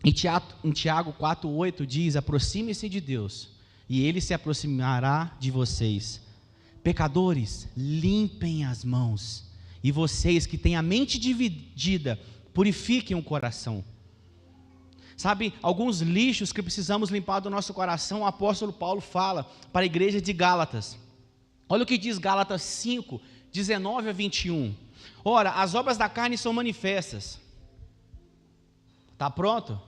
Em Tiago 4,8 diz: aproxime-se de Deus, e Ele se aproximará de vocês. Pecadores, limpem as mãos, e vocês que têm a mente dividida, purifiquem o coração. Sabe, alguns lixos que precisamos limpar do nosso coração, o apóstolo Paulo fala para a igreja de Gálatas. Olha o que diz Gálatas 5, 19 a 21. Ora, as obras da carne são manifestas. Está pronto?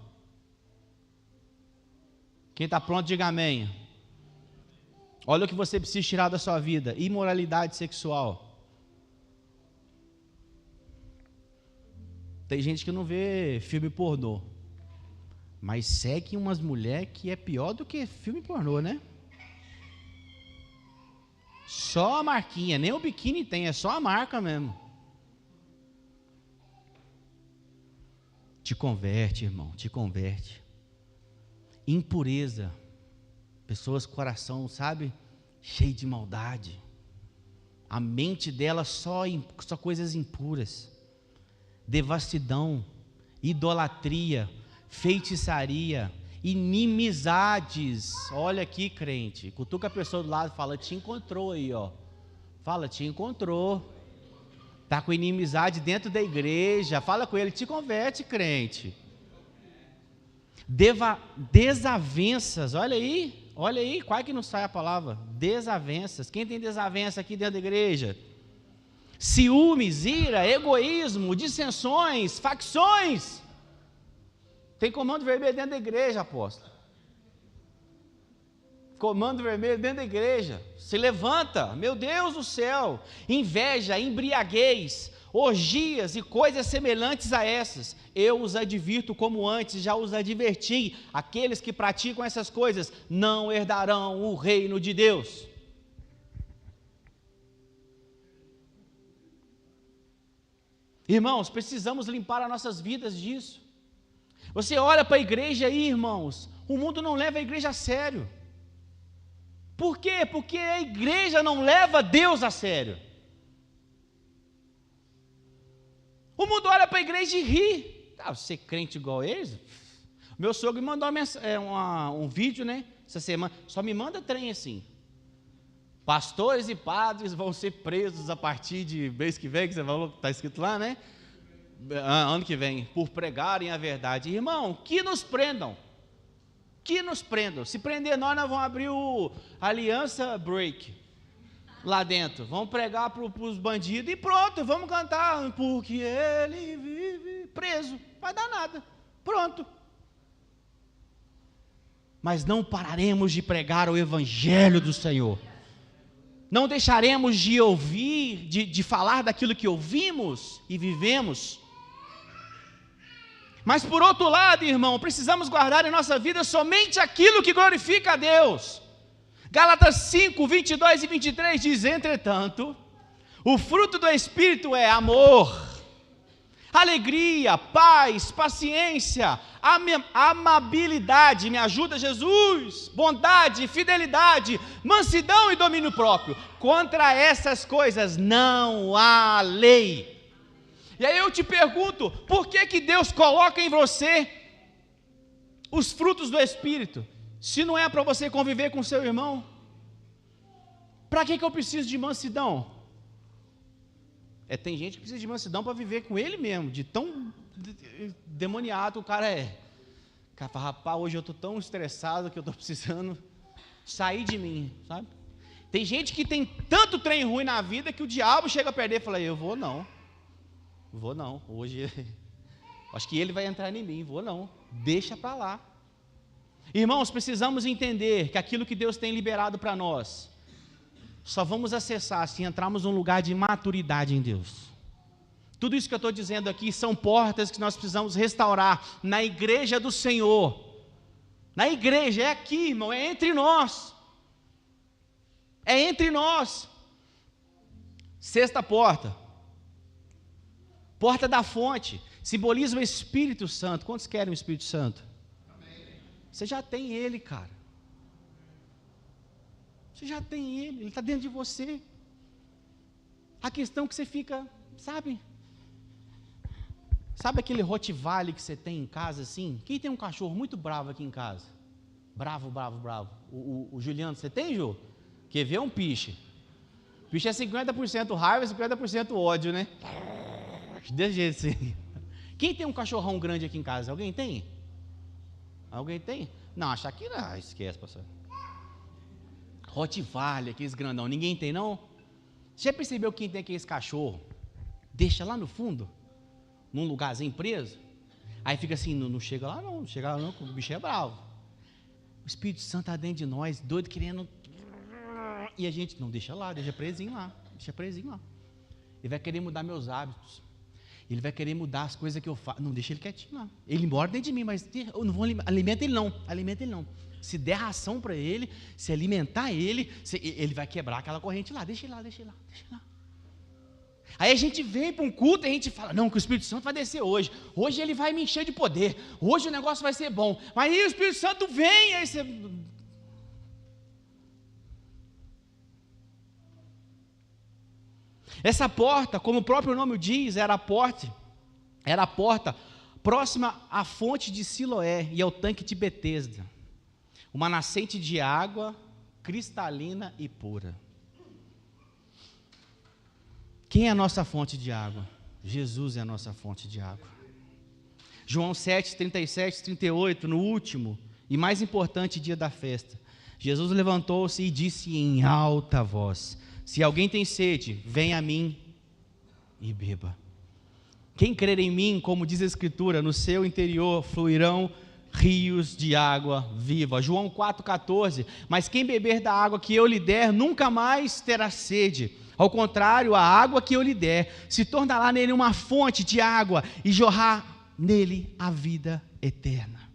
Quem está pronto, diga amém. Olha o que você precisa tirar da sua vida: imoralidade sexual. Tem gente que não vê filme pornô, mas segue umas mulheres que é pior do que filme pornô, né? Só a marquinha, nem o biquíni tem, é só a marca mesmo. Te converte, irmão, te converte. Impureza. Pessoas com coração, sabe, cheio de maldade. A mente dela só coisas impuras. Devassidão, idolatria, feitiçaria, inimizades. Olha aqui, crente, cutuca a pessoa do lado e fala: te encontrou aí, ó. Fala: te encontrou. Está com inimizade dentro da igreja. Fala com ele: te converte, crente. Desavenças, olha aí, quase que não sai a palavra. Desavenças. Quem tem desavença aqui dentro da igreja? Ciúmes, ira, egoísmo, dissensões, facções. Tem comando vermelho dentro da igreja, apóstolo. Comando vermelho dentro da igreja. Se levanta, meu Deus do céu. Inveja, embriaguez, orgias e coisas semelhantes a essas. Eu os advirto, como antes já os adverti: aqueles que praticam essas coisas não herdarão o reino de Deus. Irmãos, precisamos limpar as nossas vidas disso. Você olha para a igreja aí, irmãos, o mundo não leva a igreja a sério. Por quê? Porque a igreja não leva Deus a sério. O mundo olha para a igreja e ri. Você crente igual eles? Meu sogro me mandou um vídeo, né, essa semana. Só me manda trem assim: pastores e padres vão ser presos a partir de mês que vem, que você falou, está escrito lá, né? Ano que vem, por pregarem a verdade. Irmão, que nos prendam. Que nos prendam. Se prender nós vamos abrir o Aliança Break lá dentro. Vamos pregar para os bandidos e pronto, vamos cantar: porque ele vive preso. Vai dar nada. Pronto. Mas não pararemos de pregar o Evangelho do Senhor. Não deixaremos de ouvir, de falar daquilo que ouvimos e vivemos. Mas por outro lado, irmão, precisamos guardar em nossa vida somente aquilo que glorifica a Deus. Gálatas 5, 22 e 23 diz: entretanto, o fruto do Espírito é amor, alegria, paz, paciência, amabilidade, me ajuda Jesus, bondade, fidelidade, mansidão e domínio próprio. Contra essas coisas não há lei. E aí eu te pergunto, por que Deus coloca em você os frutos do Espírito, se não é para você conviver com seu irmão? Para que eu preciso de mansidão? Tem gente que precisa de mansidão para viver com ele mesmo, de tão demoniado o cara é. O cara fala, rapaz, hoje eu estou tão estressado que eu estou precisando sair de mim, sabe? Tem gente que tem tanto trem ruim na vida que o diabo chega a perder e fala, eu vou não, hoje acho que ele vai entrar em mim, vou não, deixa para lá. Irmãos, precisamos entender que aquilo que Deus tem liberado para nós, só vamos acessar se entrarmos num lugar de maturidade em Deus. Tudo isso que eu estou dizendo aqui são portas que nós precisamos restaurar na igreja do Senhor. Na igreja, é aqui, irmão, é entre nós. É entre nós. Sexta porta. Porta da fonte. Simboliza o Espírito Santo. Quantos querem o Espírito Santo? Amém. Você já tem ele, cara. Você já tem ele está dentro de você. A questão é que você fica, sabe aquele Rottweiler que você tem em casa assim? Quem tem um cachorro muito bravo aqui em casa? Bravo. O Juliano, você tem, Ju? Quer ver um piche? Piche é 50% raiva e 50% ódio, né? Desse jeito assim. Quem tem um cachorrão grande aqui em casa? Alguém tem? Alguém tem? Não, achar que não, esquece, pastor. Rottweiler, aqueles grandão, ninguém tem não? Você já percebeu quem tem aqueles cachorro? Deixa lá no fundo, num lugarzinho preso, aí fica assim, não chega lá não, o bicho é bravo. O Espírito Santo está dentro de nós, doido, querendo, e a gente, não, deixa presinho lá, ele vai querer mudar meus hábitos, ele vai querer mudar as coisas que eu faço, não, deixa ele quietinho lá, ele mora dentro de mim, mas eu não vou alimenta ele não. Se der ração para ele, se alimentar ele vai quebrar aquela corrente lá, deixa ele lá. Aí a gente vem para um culto e a gente fala, não, que o Espírito Santo vai descer hoje ele vai me encher de poder, hoje o negócio vai ser bom, mas aí o Espírito Santo vem, aí você... Essa porta, como o próprio nome diz, era a porta próxima à fonte de Siloé e ao tanque de Betesda, uma nascente de água cristalina e pura. Quem é a nossa fonte de água? Jesus é a nossa fonte de água. João 7, 37, 38, no último e mais importante dia da festa, Jesus levantou-se e disse em alta voz, se alguém tem sede, venha a mim e beba. Quem crer em mim, como diz a Escritura, no seu interior fluirão rios de água viva. João 4,14, mas quem beber da água que eu lhe der, nunca mais terá sede. Ao contrário, a água que eu lhe der, se tornará nele uma fonte de água, e jorrar nele a vida eterna.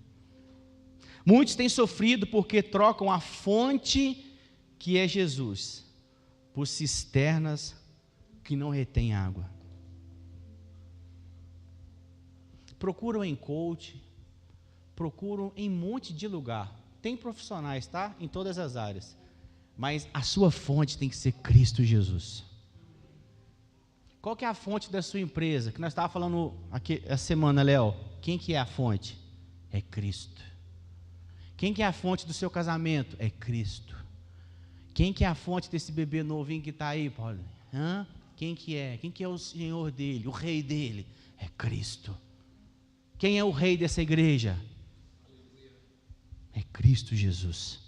Muitos têm sofrido porque trocam a fonte, que é Jesus, por cisternas que não retêm água. Procuram em coach, procuram em um monte de lugar. Tem profissionais, tá? Em todas as áreas. Mas a sua fonte tem que ser Cristo Jesus. Qual que é a fonte da sua empresa? Que nós estávamos falando aqui essa semana, Léo. Quem que é a fonte? É Cristo. Quem que é a fonte do seu casamento? É Cristo. Quem que é a fonte desse bebê novinho que está aí, Paulo? Quem que é? Quem que é o Senhor dele, o rei dele? É Cristo. Quem é o rei dessa igreja? É Cristo Jesus.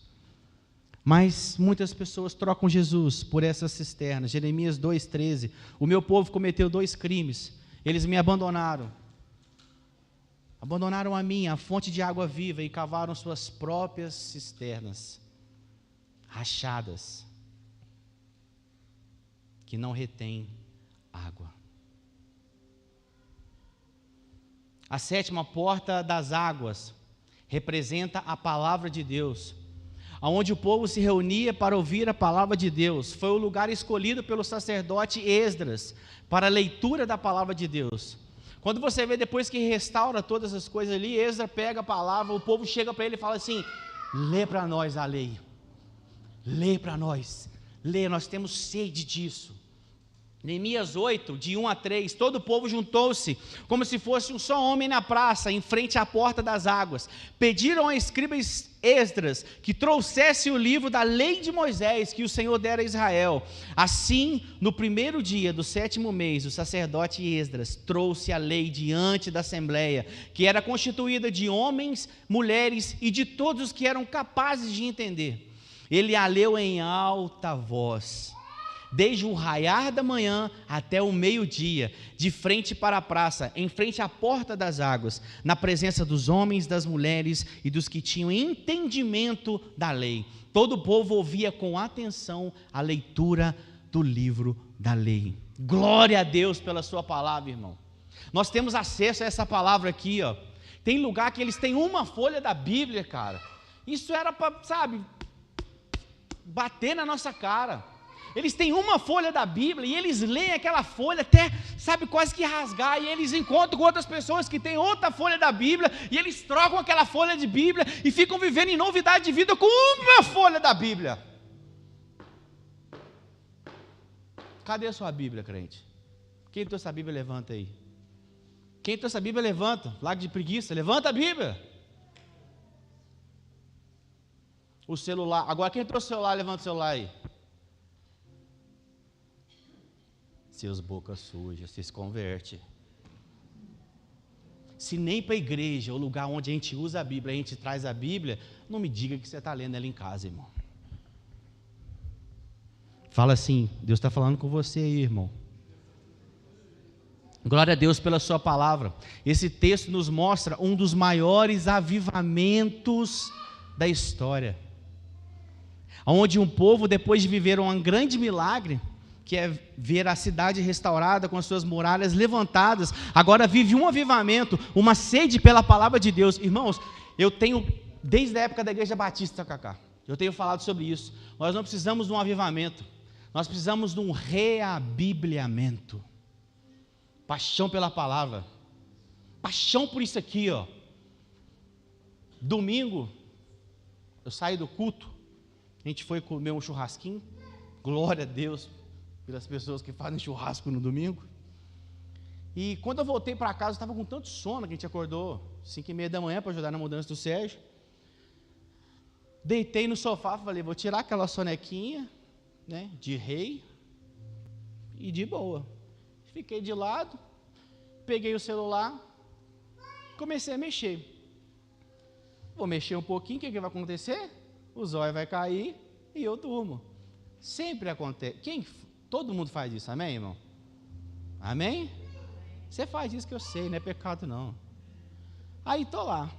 Mas muitas pessoas trocam Jesus por essas cisternas. Jeremias 2,13. O meu povo cometeu 2 crimes. Eles me abandonaram. Abandonaram a mim, a fonte de água viva, e cavaram suas próprias cisternas, rachadas, que não retêm água. A 7ª porta das águas representa a palavra de Deus, onde o povo se reunia para ouvir a palavra de Deus. Foi o lugar escolhido pelo sacerdote Esdras para a leitura da palavra de Deus. Quando você vê depois que restaura todas as coisas ali, Esdras pega a palavra, o povo chega para ele e fala assim: lê para nós a lei, lê para nós, lê, nós temos sede disso. Neemias 8, de 1 a 3, todo o povo juntou-se, como se fosse um só homem na praça, em frente à porta das águas. Pediram ao escriba Esdras que trouxesse o livro da lei de Moisés, que o Senhor dera a Israel. Assim, no primeiro dia do 7º mês, o sacerdote Esdras trouxe a lei diante da assembleia, que era constituída de homens, mulheres e de todos os que eram capazes de entender. Ele a leu em alta voz, desde o raiar da manhã até o meio-dia, de frente para a praça, em frente à porta das águas, na presença dos homens, das mulheres e dos que tinham entendimento da lei. Todo o povo ouvia com atenção a leitura do livro da lei. Glória a Deus pela sua palavra, irmão. Nós temos acesso a essa palavra aqui, ó. Tem lugar que eles têm uma folha da Bíblia, cara. Isso era para, sabe, bater na nossa cara. Eles têm uma folha da Bíblia e eles leem aquela folha até, sabe, quase que rasgar, e eles encontram com outras pessoas que têm outra folha da Bíblia, e eles trocam aquela folha de Bíblia e ficam vivendo em novidade de vida com uma folha da Bíblia. Cadê a sua Bíblia, crente? Quem trouxe a Bíblia, levanta aí. Quem trouxe a Bíblia, levanta. Larga de preguiça, levanta a Bíblia. O celular, agora quem trouxe o celular, levanta o celular aí. Seus bocas sujas, você se converte. Se nem para a igreja, o lugar onde a gente usa a Bíblia, a gente traz a Bíblia, não me diga que você está lendo ela em casa, irmão. Fala assim: Deus está falando com você aí, irmão. Glória a Deus pela sua palavra. Esse texto nos mostra um dos maiores avivamentos da história, onde um povo, depois de viver um grande milagre, que é ver a cidade restaurada com as suas muralhas levantadas, agora vive um avivamento, uma sede pela palavra de Deus. Irmãos, eu tenho, desde a época da Igreja Batista, Cacá, eu tenho falado sobre isso. Nós não precisamos de um avivamento, nós precisamos de um reabibliamento. Paixão pela palavra, paixão por isso aqui, ó. Domingo, eu saí do culto, a gente foi comer um churrasquinho, glória a Deus pelas pessoas que fazem churrasco no domingo. E quando eu voltei para casa, eu estava com tanto sono que a gente acordou 5h30 da manhã para ajudar na mudança do Sérgio. Deitei no sofá, falei: vou tirar aquela sonequinha, né, de rei, e de boa. Fiquei de lado, peguei o celular, comecei a mexer. Vou mexer um pouquinho, o que vai acontecer? O zóio vai cair e eu durmo. Sempre acontece. Todo mundo faz isso, amém, irmão? Amém? Você faz isso que eu sei, não é pecado não. Aí estou lá.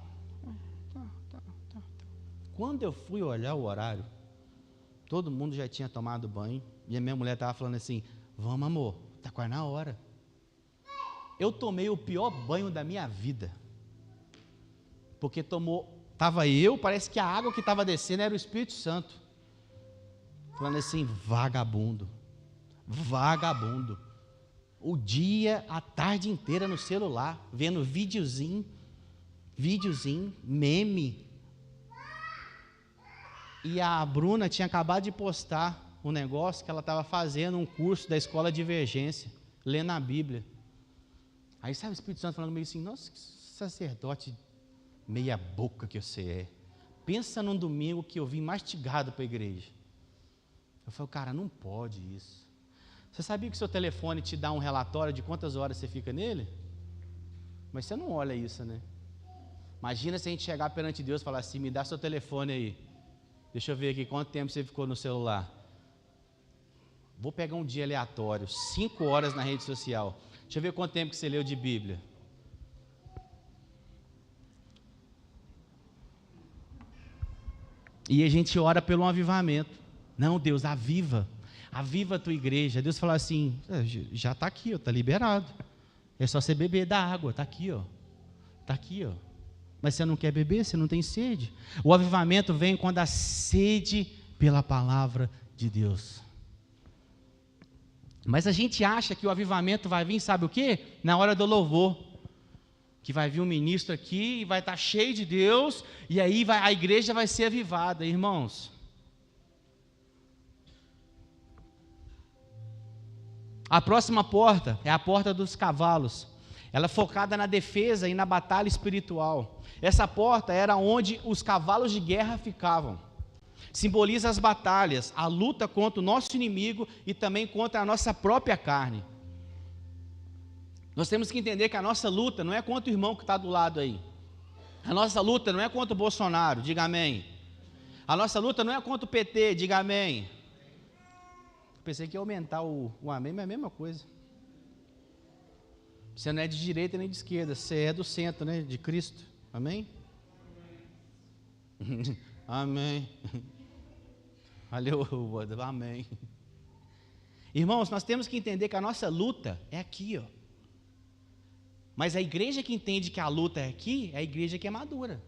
Quando eu fui olhar o horário, todo mundo já tinha tomado banho, e a minha mulher estava falando assim: vamos, amor, está quase na hora. Eu tomei o pior banho da minha vida, porque estava eu, parece que a água que estava descendo era o Espírito Santo, falando assim: vagabundo, vagabundo, o dia, a tarde inteira no celular, vendo videozinho, meme. E a Bruna tinha acabado de postar um negócio que ela estava fazendo, um curso da Escola Divergência, lendo a Bíblia. Aí sabe o Espírito Santo falando meio assim: nossa, que sacerdote meia boca que você é. Pensa num domingo que eu vim mastigado para a igreja. Eu falei: cara, não pode isso. Você sabia que seu telefone te dá um relatório de quantas horas você fica nele? Mas você não olha isso, né? Imagina se a gente chegar perante Deus e falar assim: me dá seu telefone aí, deixa eu ver aqui quanto tempo você ficou no celular. Vou pegar um dia aleatório, 5 horas na rede social, deixa eu ver quanto tempo que você leu de Bíblia. E a gente ora pelo avivamento. Não, Deus, aviva a tua igreja. Deus fala assim: já está aqui, está liberado, é só você beber da água, está aqui, está aqui, mas você não quer beber, você não tem sede. O avivamento vem quando a sede pela palavra de Deus. Mas a gente acha que o avivamento vai vir, sabe o quê? Na hora do louvor. que vai vir um ministro aqui e vai estar cheio de Deus, e aí a igreja vai ser avivada, irmãos. A próxima porta é a porta dos cavalos. Ela é focada na defesa e na batalha espiritual. Essa porta era onde os cavalos de guerra ficavam. Simboliza as batalhas, a luta contra o nosso inimigo e também contra a nossa própria carne. Nós temos que entender que a nossa luta não é contra o irmão que está do lado aí. A nossa luta não é contra o Bolsonaro, diga amém. A nossa luta não é contra o PT, diga amém. Pensei que ia aumentar o amém, mas é a mesma coisa. Você não é de direita nem de esquerda, você é do centro, né? De Cristo. Amém? Amém. Aleluia, amém. Irmãos, nós temos que entender que a nossa luta é aqui, ó. Mas a igreja que entende que a luta é aqui, é a igreja que é madura.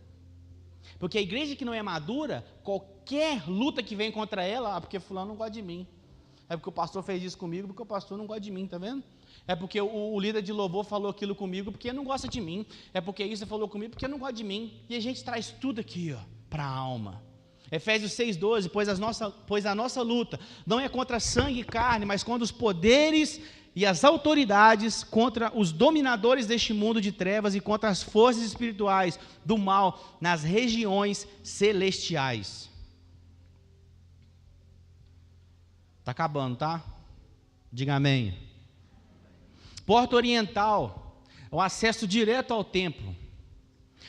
Porque a igreja que não é madura, qualquer luta que vem contra ela, porque fulano não gosta de mim. É porque o pastor fez isso comigo, porque o pastor não gosta de mim, tá vendo? É porque o líder de louvor falou aquilo comigo, porque não gosta de mim. É porque isso falou comigo, porque não gosta de mim. E a gente traz tudo aqui, ó, para a alma. Efésios 6,12, pois a nossa luta não é contra sangue e carne, mas contra os poderes e as autoridades, contra os dominadores deste mundo de trevas e contra as forças espirituais do mal nas regiões celestiais. Está acabando, tá? Diga amém. Porta oriental, o acesso direto ao templo,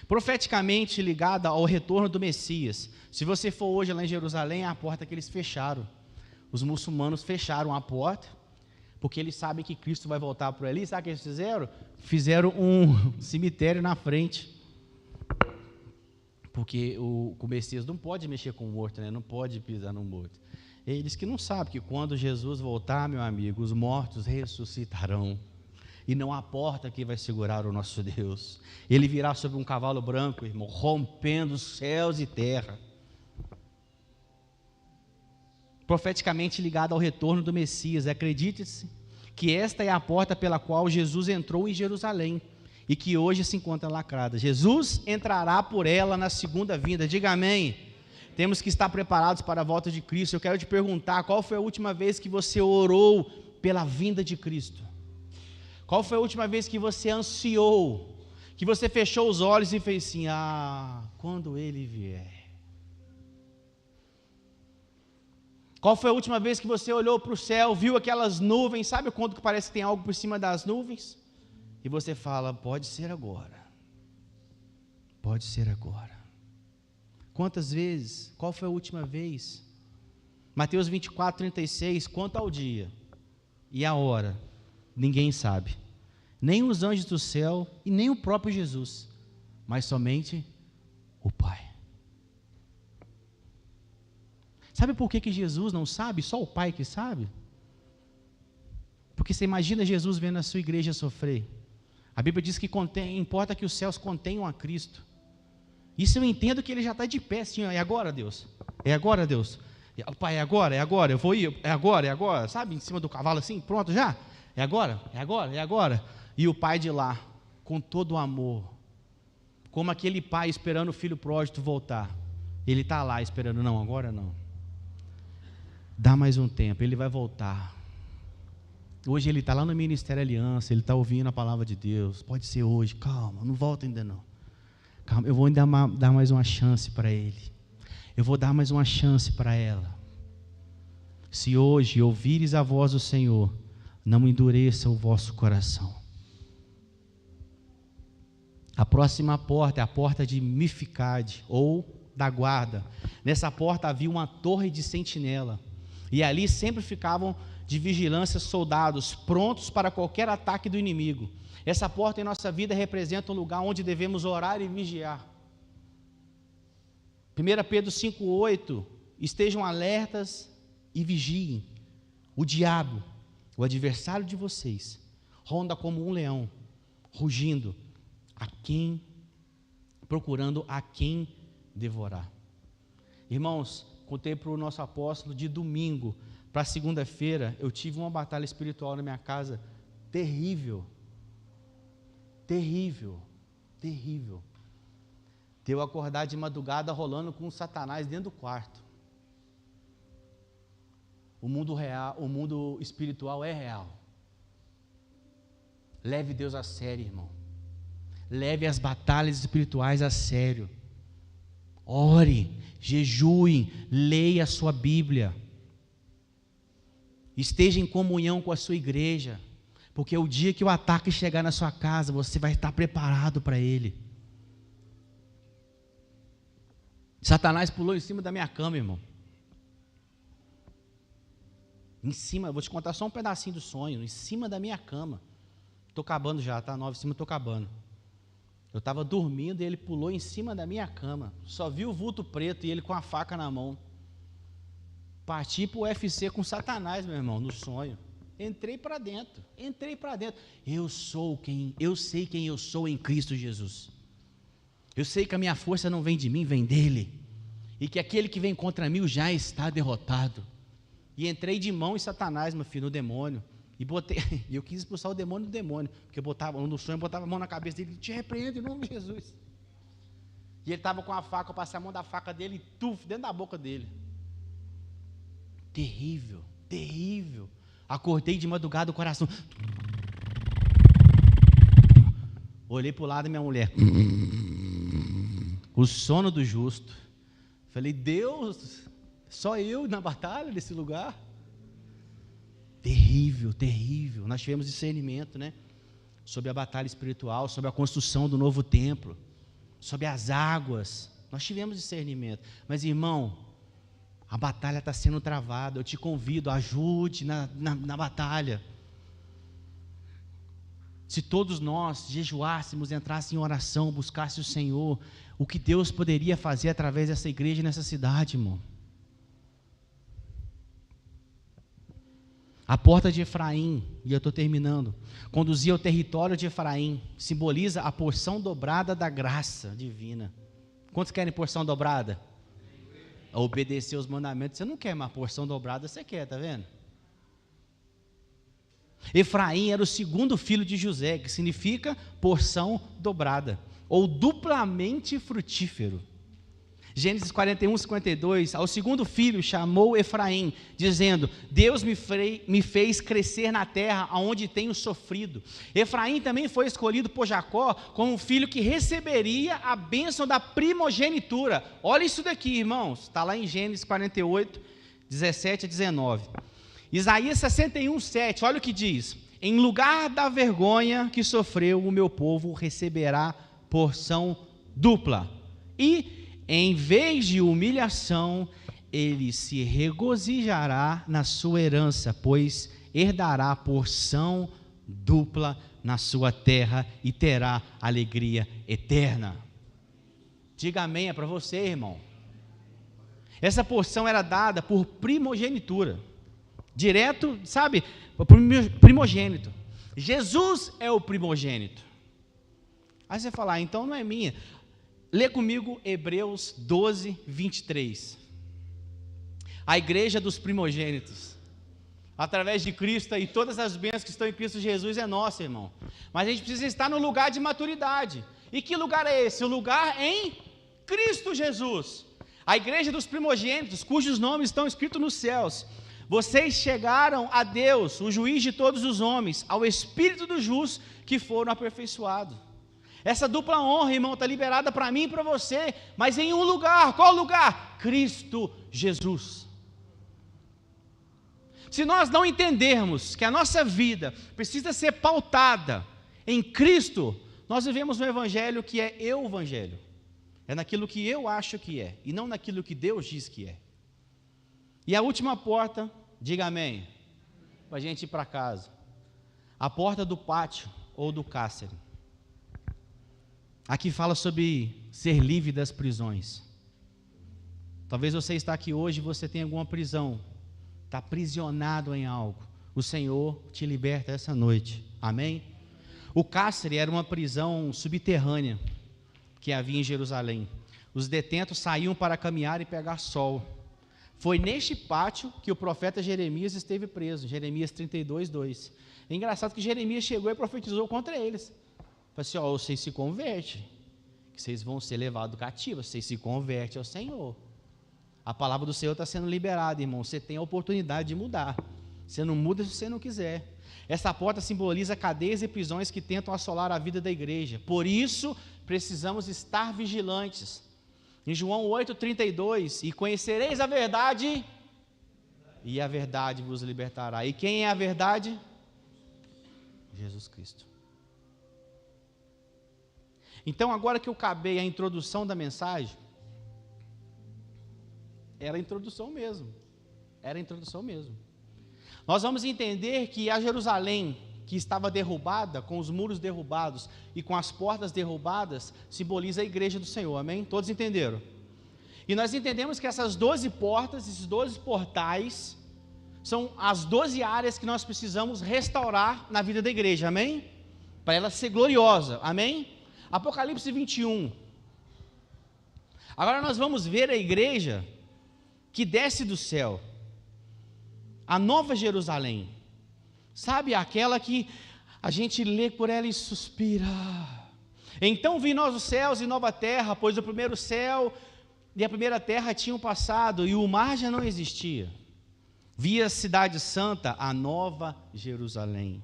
profeticamente ligada ao retorno do Messias. Se você for hoje lá em Jerusalém, é a porta que eles fecharam. Os muçulmanos fecharam a porta, porque eles sabem que Cristo vai voltar por ali. Sabe o que eles fizeram? Fizeram um cemitério na frente. Porque o Messias não pode mexer com o morto, né? Não pode pisar no morto. Eles que não sabem que quando Jesus voltar, meu amigo, os mortos ressuscitarão. E não há porta que vai segurar o nosso Deus. Ele virá sobre um cavalo branco, irmão, rompendo céus e terra. Profeticamente ligado ao retorno do Messias. Acredite-se que esta é a porta pela qual Jesus entrou em Jerusalém e que hoje se encontra lacrada. Jesus entrará por ela na segunda vinda. Diga amém. Temos que estar preparados para a volta de Cristo. Eu quero te perguntar, qual foi a última vez que você orou pela vinda de Cristo? Qual foi a última vez que você ansiou, que você fechou os olhos e fez assim, quando Ele vier? Qual foi a última vez que você olhou para o céu, viu aquelas nuvens, sabe quando que parece que tem algo por cima das nuvens? E você fala, pode ser agora, pode ser agora. Quantas vezes? Qual foi a última vez? Mateus 24:36, quanto ao dia e a hora, ninguém sabe, nem os anjos do céu e nem o próprio Jesus, mas somente o Pai. Sabe por que Jesus não sabe? Só o Pai que sabe? Porque você imagina Jesus vendo a sua igreja sofrer. A Bíblia diz que importa que os céus contenham a Cristo. Isso eu entendo que Ele já está de pé, assim, é agora, Deus, é agora, Deus. Pai, é agora, eu vou ir, é agora, sabe, em cima do cavalo assim, pronto já? É agora. E o pai de lá, com todo o amor, como aquele pai esperando o filho pródigo voltar, ele está lá esperando, não, agora não. Dá mais um tempo, ele vai voltar. Hoje ele está lá no Ministério Aliança, ele está ouvindo a palavra de Deus, pode ser hoje, calma, não volta ainda não. Calma, eu vou ainda dar mais uma chance para ele. Eu vou dar mais uma chance para ela. Se hoje ouvires a voz do Senhor, não endureça o vosso coração. A próxima porta é a porta de Mificade, ou da guarda. Nessa porta havia uma torre de sentinela, e ali sempre ficavam de vigilância soldados, prontos para qualquer ataque do inimigo. Essa porta em nossa vida representa um lugar onde devemos orar e vigiar. 1 Pedro 5,8, estejam alertas e vigiem. O diabo, o adversário de vocês, ronda como um leão, rugindo, procurando a quem devorar. Irmãos, contei para o nosso apóstolo, de domingo para segunda-feira, eu tive uma batalha espiritual na minha casa, terrível. Terrível. De eu acordar de madrugada rolando com o Satanás dentro do quarto. O mundo real, o mundo espiritual é real. Leve Deus a sério, irmão. Leve as batalhas espirituais a sério. Ore, jejue, leia a sua Bíblia. Esteja em comunhão com a sua igreja. Porque o dia que o ataque chegar na sua casa, você vai estar preparado para ele. Satanás pulou em cima da minha cama, irmão. Em cima, vou te contar só um pedacinho do sonho. Em cima da minha cama. Estou acabando já, tá? 9 em cima, estou acabando. Eu estava dormindo e ele pulou em cima da minha cama. Só vi o vulto preto e ele com a faca na mão. Parti para o UFC com Satanás, meu irmão, no sonho. Entrei para dentro. Eu sei quem eu sou em Cristo Jesus. Eu sei que a minha força não vem de mim, vem dele. E que aquele que vem contra mim já está derrotado. E entrei de mão em Satanás, meu filho, no demônio. E eu quis expulsar o demônio do demônio. Porque no sonho eu botava a mão na cabeça dele, te repreendo em nome de Jesus. E ele estava com a faca, eu passei a mão da faca dele e tuf, dentro da boca dele. Terrível, terrível. Acordei de madrugada, o coração. Olhei para o lado da minha mulher. O sono do justo. Falei, Deus, só eu na batalha desse lugar? Terrível, terrível. Nós tivemos discernimento, né? Sobre a batalha espiritual, sobre a construção do novo templo, sobre as águas. Nós tivemos discernimento. Mas, irmão, a batalha está sendo travada. Eu te convido, ajude na batalha. Se todos nós jejuássemos, entrássemos em oração, buscasse o Senhor, o que Deus poderia fazer através dessa igreja nessa cidade, irmão? A porta de Efraim, e eu estou terminando, conduzia ao território de Efraim, simboliza a porção dobrada da graça divina. Quantos querem porção dobrada? Obedecer os mandamentos, você não quer, mas porção dobrada você quer, tá vendo? Efraim era o segundo filho de José, que significa porção dobrada, ou duplamente frutífero. Gênesis 41, 52, ao segundo filho chamou Efraim, dizendo, Deus me fez crescer na terra onde tenho sofrido. Efraim também foi escolhido por Jacó como um filho que receberia a bênção da primogenitura. Olha isso daqui, irmãos, está lá em Gênesis 48, 17 a 19. Isaías 61, 7, olha o que diz, em lugar da vergonha que sofreu, o meu povo receberá porção dupla, e em vez de humilhação, ele se regozijará na sua herança, pois herdará porção dupla na sua terra e terá alegria eterna. Diga amém, é para você, irmão. Essa porção era dada por primogenitura, direto, sabe, primogênito. Jesus é o primogênito. Aí você fala, então não é minha. Lê comigo Hebreus 12, 23. A igreja dos primogênitos, através de Cristo, e todas as bênçãos que estão em Cristo Jesus é nossa, irmão. Mas a gente precisa estar no lugar de maturidade. E que lugar é esse? O lugar em Cristo Jesus. A igreja dos primogênitos, cujos nomes estão escritos nos céus. Vocês chegaram a Deus, o juiz de todos os homens, ao Espírito dos justos que foram aperfeiçoados. Essa dupla honra, irmão, está liberada para mim e para você, mas em um lugar. Qual lugar? Cristo Jesus. Se nós não entendermos que a nossa vida precisa ser pautada em Cristo, nós vivemos um evangelho que é eu-evangelho. É naquilo que eu acho que é, e não naquilo que Deus diz que é. E a última porta, diga amém, para a gente ir para casa. A porta do pátio ou do cárcere. Aqui fala sobre ser livre das prisões. Talvez você está aqui hoje e você tenha alguma prisão, está aprisionado em algo. O Senhor te liberta essa noite, amém? O cárcere era uma prisão subterrânea que havia em Jerusalém. Os detentos saíam para caminhar e pegar sol. Foi neste pátio que o profeta Jeremias esteve preso, Jeremias 32, 2. É engraçado que Jeremias chegou e profetizou contra eles. assim, ó, vocês se convertem, que vocês vão ser levados cativos, vocês se convertem ao Senhor. A palavra do Senhor está sendo liberada, irmão. Você tem a oportunidade de mudar. Você não muda se você não quiser. Essa porta simboliza cadeias e prisões que tentam assolar a vida da igreja. Por isso, precisamos estar vigilantes. Em João 8,32, e conhecereis a verdade, e a verdade vos libertará. E quem é a verdade? Jesus Cristo. Então, agora que eu acabei a introdução da mensagem, era a introdução mesmo. Era a introdução mesmo. Nós vamos entender que a Jerusalém, que estava derrubada, com os muros derrubados e com as portas derrubadas, simboliza a igreja do Senhor, amém? Todos entenderam? E nós entendemos que essas 12 portas, esses 12 portais, são as 12 áreas que nós precisamos restaurar na vida da igreja, amém? Para ela ser gloriosa, amém? Apocalipse 21. Agora nós vamos ver a igreja que desce do céu, a nova Jerusalém, sabe, aquela que a gente lê por ela e suspira. Então vi novos céus e nova terra, pois o primeiro céu e a primeira terra tinham passado e o mar já não existia. Vi a cidade santa, a nova Jerusalém,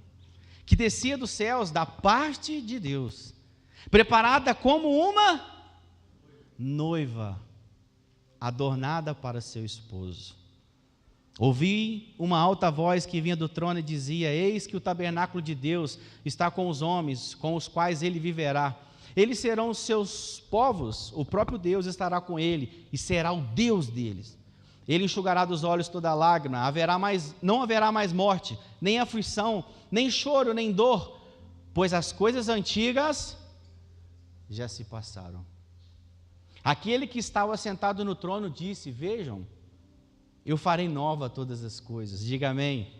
que descia dos céus da parte de Deus, preparada como uma noiva, adornada para seu esposo. Ouvi uma alta voz que vinha do trono e dizia: eis que o tabernáculo de Deus está com os homens, com os quais ele viverá. Eles serão os seus povos, o próprio Deus estará com ele e será o Deus deles. Ele enxugará dos olhos toda lágrima, não haverá mais morte, nem aflição, nem choro, nem dor, pois as coisas antigas já se passaram. Aquele que estava sentado no trono disse: vejam, eu farei nova todas as coisas. Diga amém.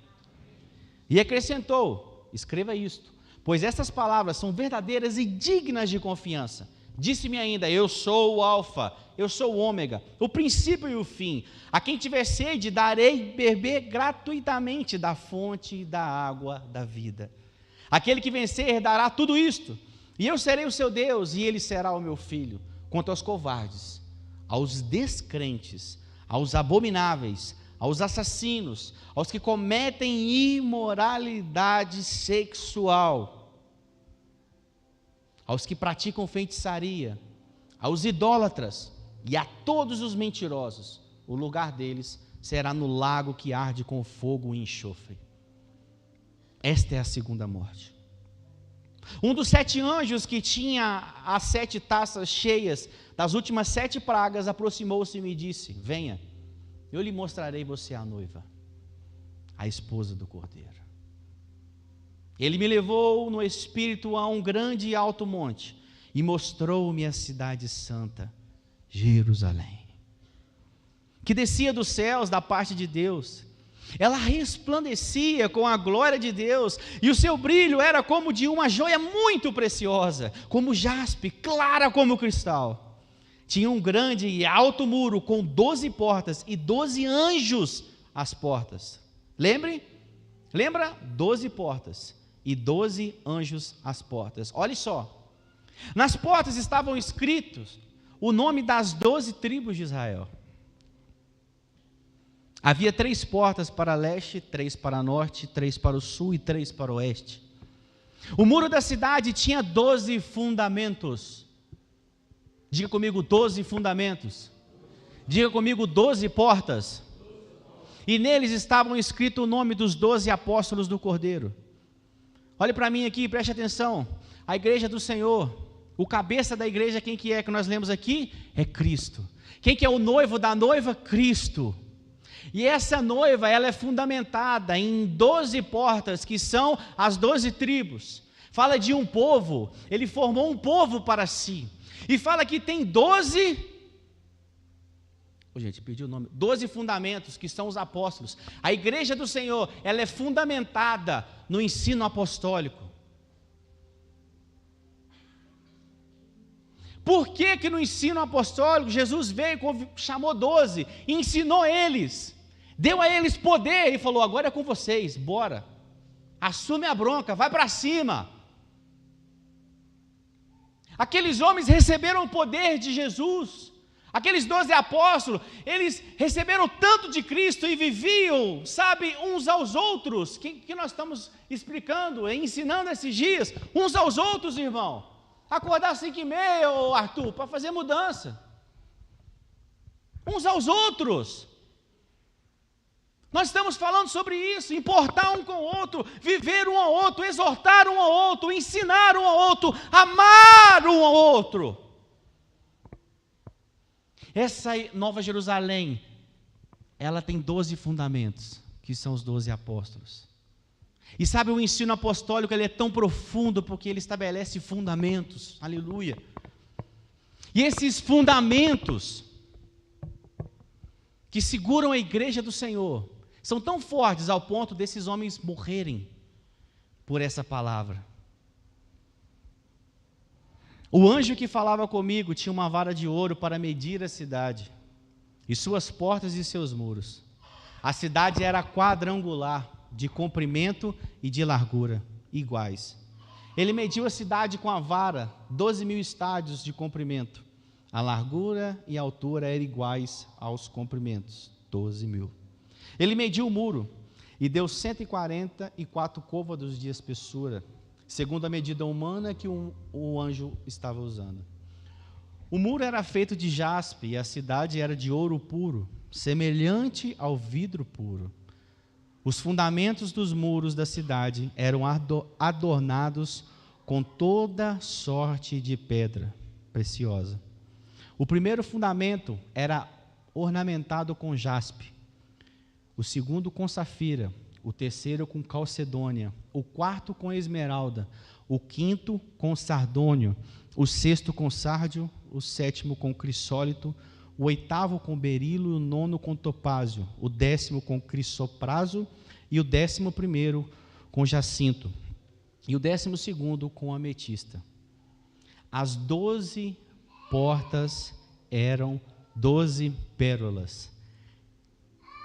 E acrescentou: escreva isto, pois estas palavras são verdadeiras e dignas de confiança. Disse-me ainda: eu sou o Alfa, eu sou o Ômega, o princípio e o fim. A quem tiver sede, darei beber gratuitamente da fonte da água da vida. Aquele que vencer herdará tudo isto, e eu serei o seu Deus, e ele será o meu filho. Quanto aos covardes, aos descrentes, aos abomináveis, aos assassinos, aos que cometem imoralidade sexual, aos que praticam feitiçaria, aos idólatras e a todos os mentirosos, o lugar deles será no lago que arde com fogo e enxofre. Esta é a segunda morte. Um dos 7 anjos que tinha as 7 taças cheias das últimas 7 pragas aproximou-se e me disse: venha, eu lhe mostrarei você a noiva, a esposa do Cordeiro. Ele me levou no espírito a um grande e alto monte e mostrou-me a cidade santa, Jerusalém, que descia dos céus da parte de Deus. Ela resplandecia com a glória de Deus, e o seu brilho era como de uma joia muito preciosa, como jaspe, clara como cristal. Tinha um grande e alto muro com 12 portas e 12 anjos às portas. Lembra? 12 portas e 12 anjos às portas. Olha só, nas portas estavam escritos o nome das 12 tribos de Israel. Havia 3 portas para leste, 3 para norte, 3 para o sul e 3 para o oeste. O muro da cidade tinha 12 fundamentos. Diga comigo, 12 fundamentos. Diga comigo, 12 portas. E neles estavam escrito o nome dos 12 apóstolos do Cordeiro. Olhe para mim aqui, preste atenção. A igreja do Senhor, o cabeça da igreja, quem que é que nós lemos aqui? É Cristo. Quem que é o noivo da noiva? Cristo. E essa noiva, ela é fundamentada em 12 portas, que são as 12 tribos. Fala de um povo, ele formou um povo para si. E fala que tem 12, gente, perdi o nome, 12 fundamentos, que são os apóstolos. A igreja do Senhor, ela é fundamentada no ensino apostólico. Por que que no ensino apostólico, Jesus veio, chamou 12, ensinou eles, deu a eles poder e falou: agora é com vocês, bora, assume a bronca, vai para cima. Aqueles homens receberam o poder de Jesus. Aqueles 12 apóstolos, eles receberam tanto de Cristo e viviam, sabe, uns aos outros, que nós estamos explicando, ensinando esses dias, uns aos outros, irmão. Acordar às 5h30, ô Arthur, para fazer mudança. Uns aos outros. Nós estamos falando sobre isso, importar um com o outro, viver um ao outro, exortar um ao outro, ensinar um ao outro, amar um ao outro. Essa Nova Jerusalém, ela tem 12 fundamentos, que são os 12 apóstolos. E sabe, o ensino apostólico, ele é tão profundo, porque ele estabelece fundamentos, aleluia. E esses fundamentos, que seguram a igreja do Senhor, são tão fortes ao ponto desses homens morrerem por essa palavra. O anjo que falava comigo tinha uma vara de ouro para medir a cidade, e suas portas e seus muros. A cidade era quadrangular, de comprimento e de largura, iguais. Ele mediu a cidade com a vara, 12.000 estádios de comprimento. A largura e a altura eram iguais aos comprimentos, 12.000. Ele mediu o muro e deu 144 côvados de espessura, segundo a medida humana que o anjo estava usando. O muro era feito de jaspe e a cidade era de ouro puro, semelhante ao vidro puro. Os fundamentos dos muros da cidade eram adornados com toda sorte de pedra preciosa. O primeiro fundamento era ornamentado com jaspe, o segundo com safira, o terceiro com calcedônia, o quarto com esmeralda, o quinto com sardônio, o sexto com sárdio, o sétimo com crisólito, o oitavo com berilo, o nono com topázio, o 10º com crisopraso e o 11º com jacinto, e o 12º com ametista. As 12 portas eram 12 pérolas,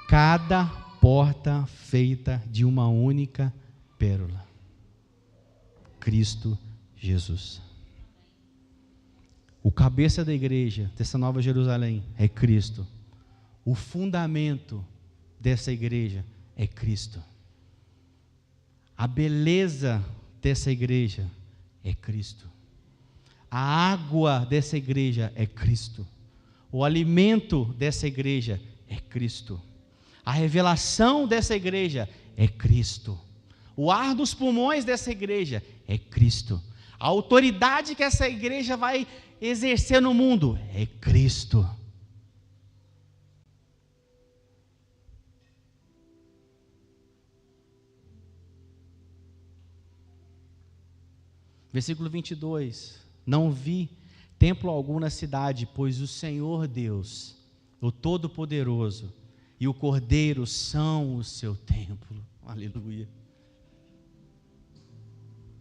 cada porta feita de uma única pérola, Cristo Jesus. O cabeça da igreja, dessa Nova Jerusalém, é Cristo. O fundamento dessa igreja é Cristo. A beleza dessa igreja é Cristo. A água dessa igreja é Cristo. O alimento dessa igreja é Cristo. A revelação dessa igreja é Cristo. O ar dos pulmões dessa igreja é Cristo. A autoridade que essa igreja vai exercer no mundo é Cristo. Versículo 22. Não vi templo algum na cidade, pois o Senhor Deus, o Todo-Poderoso, e o Cordeiro são o seu templo. Aleluia.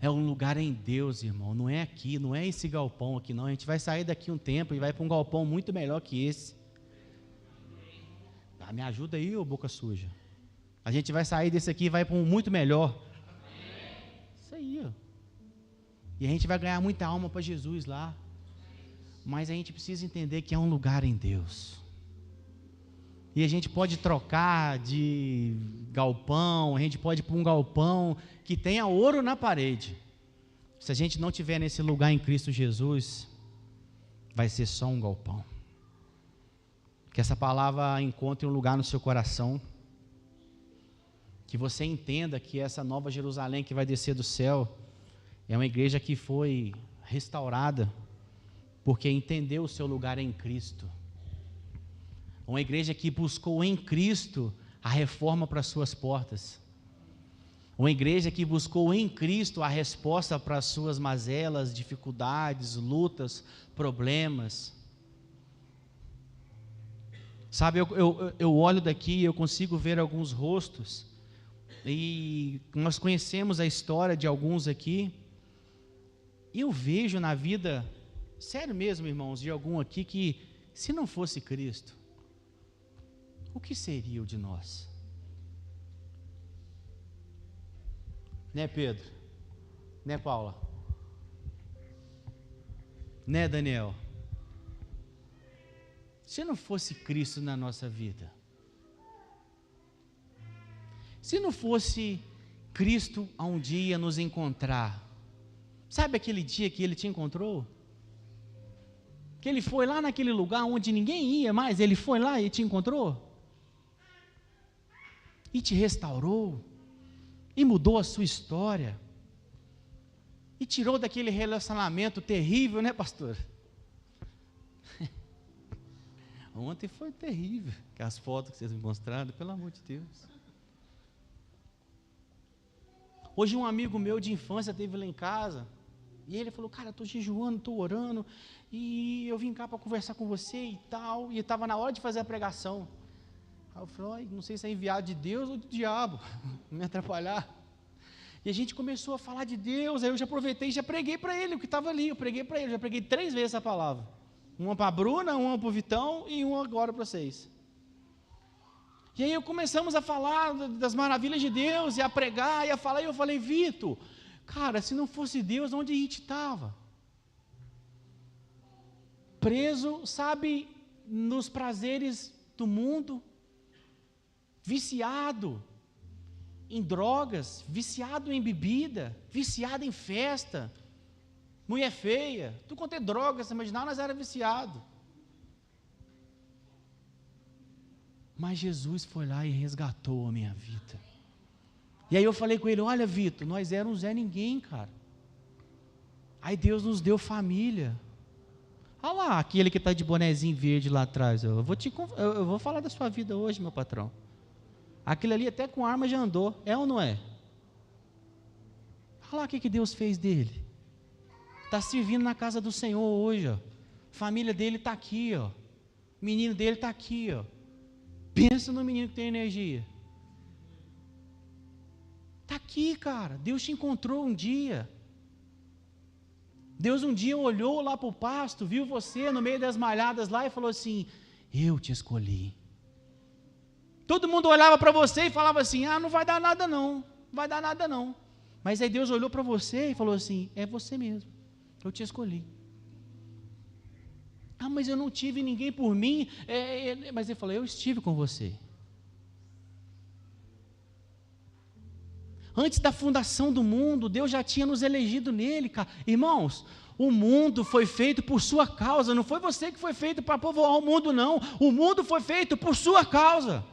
É um lugar em Deus, irmão. Não é aqui, não é esse galpão aqui, não. A gente vai sair daqui um tempo e vai para um galpão muito melhor que esse. Ah, me ajuda aí, ô boca suja. A gente vai sair desse aqui e vai para um muito melhor. Isso aí, ó. E a gente vai ganhar muita alma para Jesus lá. Mas a gente precisa entender que é um lugar em Deus. E a gente pode trocar de galpão, a gente pode ir para um galpão que tenha ouro na parede. Se a gente não tiver nesse lugar em Cristo Jesus, vai ser só um galpão. Que essa palavra encontre um lugar no seu coração. Que você entenda que essa Nova Jerusalém que vai descer do céu é uma igreja que foi restaurada porque entendeu o seu lugar em Cristo. Uma igreja que buscou em Cristo a reforma para as suas portas. Uma igreja que buscou em Cristo a resposta para as suas mazelas, dificuldades, lutas, problemas. Sabe, eu olho daqui e eu consigo ver alguns rostos. E nós conhecemos a história de alguns aqui. E eu vejo na vida, sério mesmo, irmãos, de algum aqui que, se não fosse Cristo, o que seria o de nós? Né, Pedro? Né, Paula? Né, Daniel? Se não fosse Cristo na nossa vida, se não fosse Cristo a um dia nos encontrar, sabe aquele dia que Ele te encontrou? Que Ele foi lá naquele lugar onde ninguém ia mais, Ele foi lá e te encontrou? E te restaurou, e mudou a sua história, e tirou daquele relacionamento terrível, né, pastor? Ontem foi terrível, que as fotos que vocês me mostraram, pelo amor de Deus. Hoje um amigo meu de infância esteve lá em casa, e ele falou, cara, estou jejuando, estou orando, e eu vim cá para conversar com você e tal, e estava na hora de fazer a pregação. Aí eu falei, não sei se é enviado de Deus ou do diabo, não me atrapalhar. E a gente começou a falar de Deus, aí eu já aproveitei e já preguei para ele, o que estava ali, eu preguei para ele, já preguei 3 vezes essa palavra. Uma para a Bruna, uma para o Vitão e uma agora para vocês. E aí começamos a falar das maravilhas de Deus, e a pregar, e a falar, e eu falei, Vitor, cara, se não fosse Deus, onde a gente estava? Preso, sabe, nos prazeres do mundo, viciado em drogas, viciado em bebida, viciado em festa, mulher feia, tudo quanto é droga, você imaginar, nós era viciado. Mas Jesus foi lá e resgatou a minha vida. E aí eu falei com ele, olha Vitor, nós éramos Zé Ninguém, cara. Aí Deus nos deu família. Olha lá, aquele que está de bonezinho verde lá atrás, eu vou falar da sua vida hoje, meu patrão. Aquele ali até com arma já andou, é ou não é? Olha lá o que Deus fez dele. Está servindo na casa do Senhor hoje, ó. Família dele está aqui, ó. O menino dele está aqui, ó. Pensa no menino que tem energia. Está aqui, cara. Deus te encontrou um dia. Deus um dia olhou lá para o pasto, viu você no meio das malhadas lá e falou assim, eu te escolhi. Todo mundo olhava para você e falava assim, não vai dar nada não, não vai dar nada não. Mas aí Deus olhou para você e falou assim, é você mesmo, eu te escolhi. Mas eu não tive ninguém por mim, mas ele falou, eu estive com você. Antes da fundação do mundo, Deus já tinha nos elegido nele, cara. Irmãos, o mundo foi feito por sua causa, não foi você que foi feito para povoar o mundo não, o mundo foi feito por sua causa.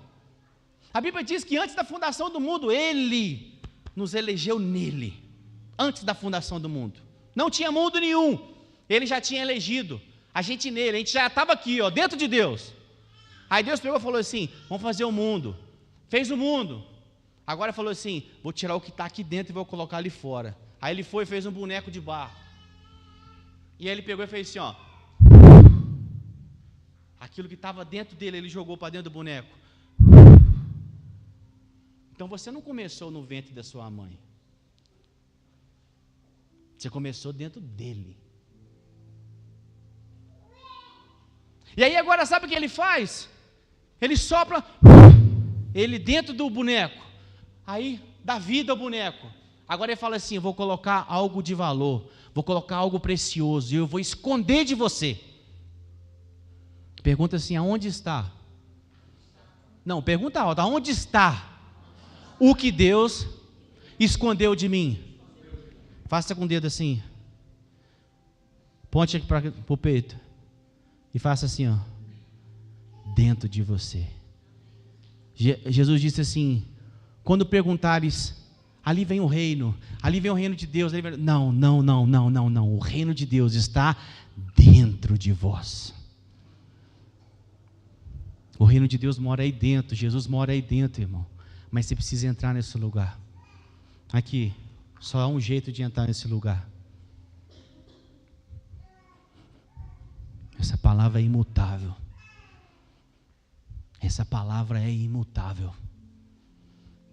A Bíblia diz que antes da fundação do mundo, Ele nos elegeu nele, antes da fundação do mundo. Não tinha mundo nenhum, Ele já tinha elegido a gente nele, a gente já estava aqui, ó, dentro de Deus. Aí Deus pegou e falou assim, vamos fazer o mundo. Fez o mundo. Agora falou assim, vou tirar o que está aqui dentro e vou colocar ali fora. Aí ele foi e fez um boneco de barro. E aí ele pegou e fez assim, ó. Aquilo que estava dentro dele, ele jogou para dentro do boneco. Então você não começou no ventre da sua mãe. Você começou dentro dele. E aí agora sabe o que ele faz? Ele sopra ele dentro do boneco. Aí dá vida ao boneco. Agora ele fala assim, eu vou colocar algo de valor, vou colocar algo precioso, e eu vou esconder de você. Pergunta assim, aonde está? Não, pergunta alta, aonde está o que Deus escondeu de mim? Faça com o dedo assim, ponte aqui para o peito, e faça assim, ó, dentro de você. Jesus disse assim, quando perguntares, ali vem o reino de Deus, não, o reino de Deus está dentro de vós. O reino de Deus mora aí dentro, Jesus mora aí dentro, irmão, mas você precisa entrar nesse lugar. Aqui, só há um jeito de entrar nesse lugar. Essa palavra é imutável. Essa palavra é imutável.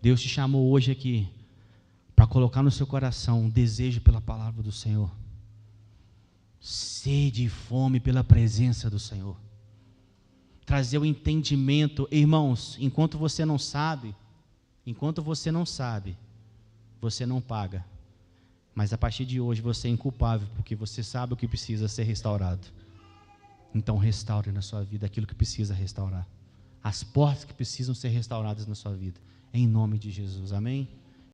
Deus te chamou hoje aqui para colocar no seu coração um desejo pela palavra do Senhor, sede e fome pela presença do Senhor, trazer o entendimento. Irmãos, enquanto você não sabe, você não paga. Mas a partir de hoje você é inculpável, porque você sabe o que precisa ser restaurado. Então restaure na sua vida aquilo que precisa restaurar. As portas que precisam ser restauradas na sua vida. Em nome de Jesus, amém?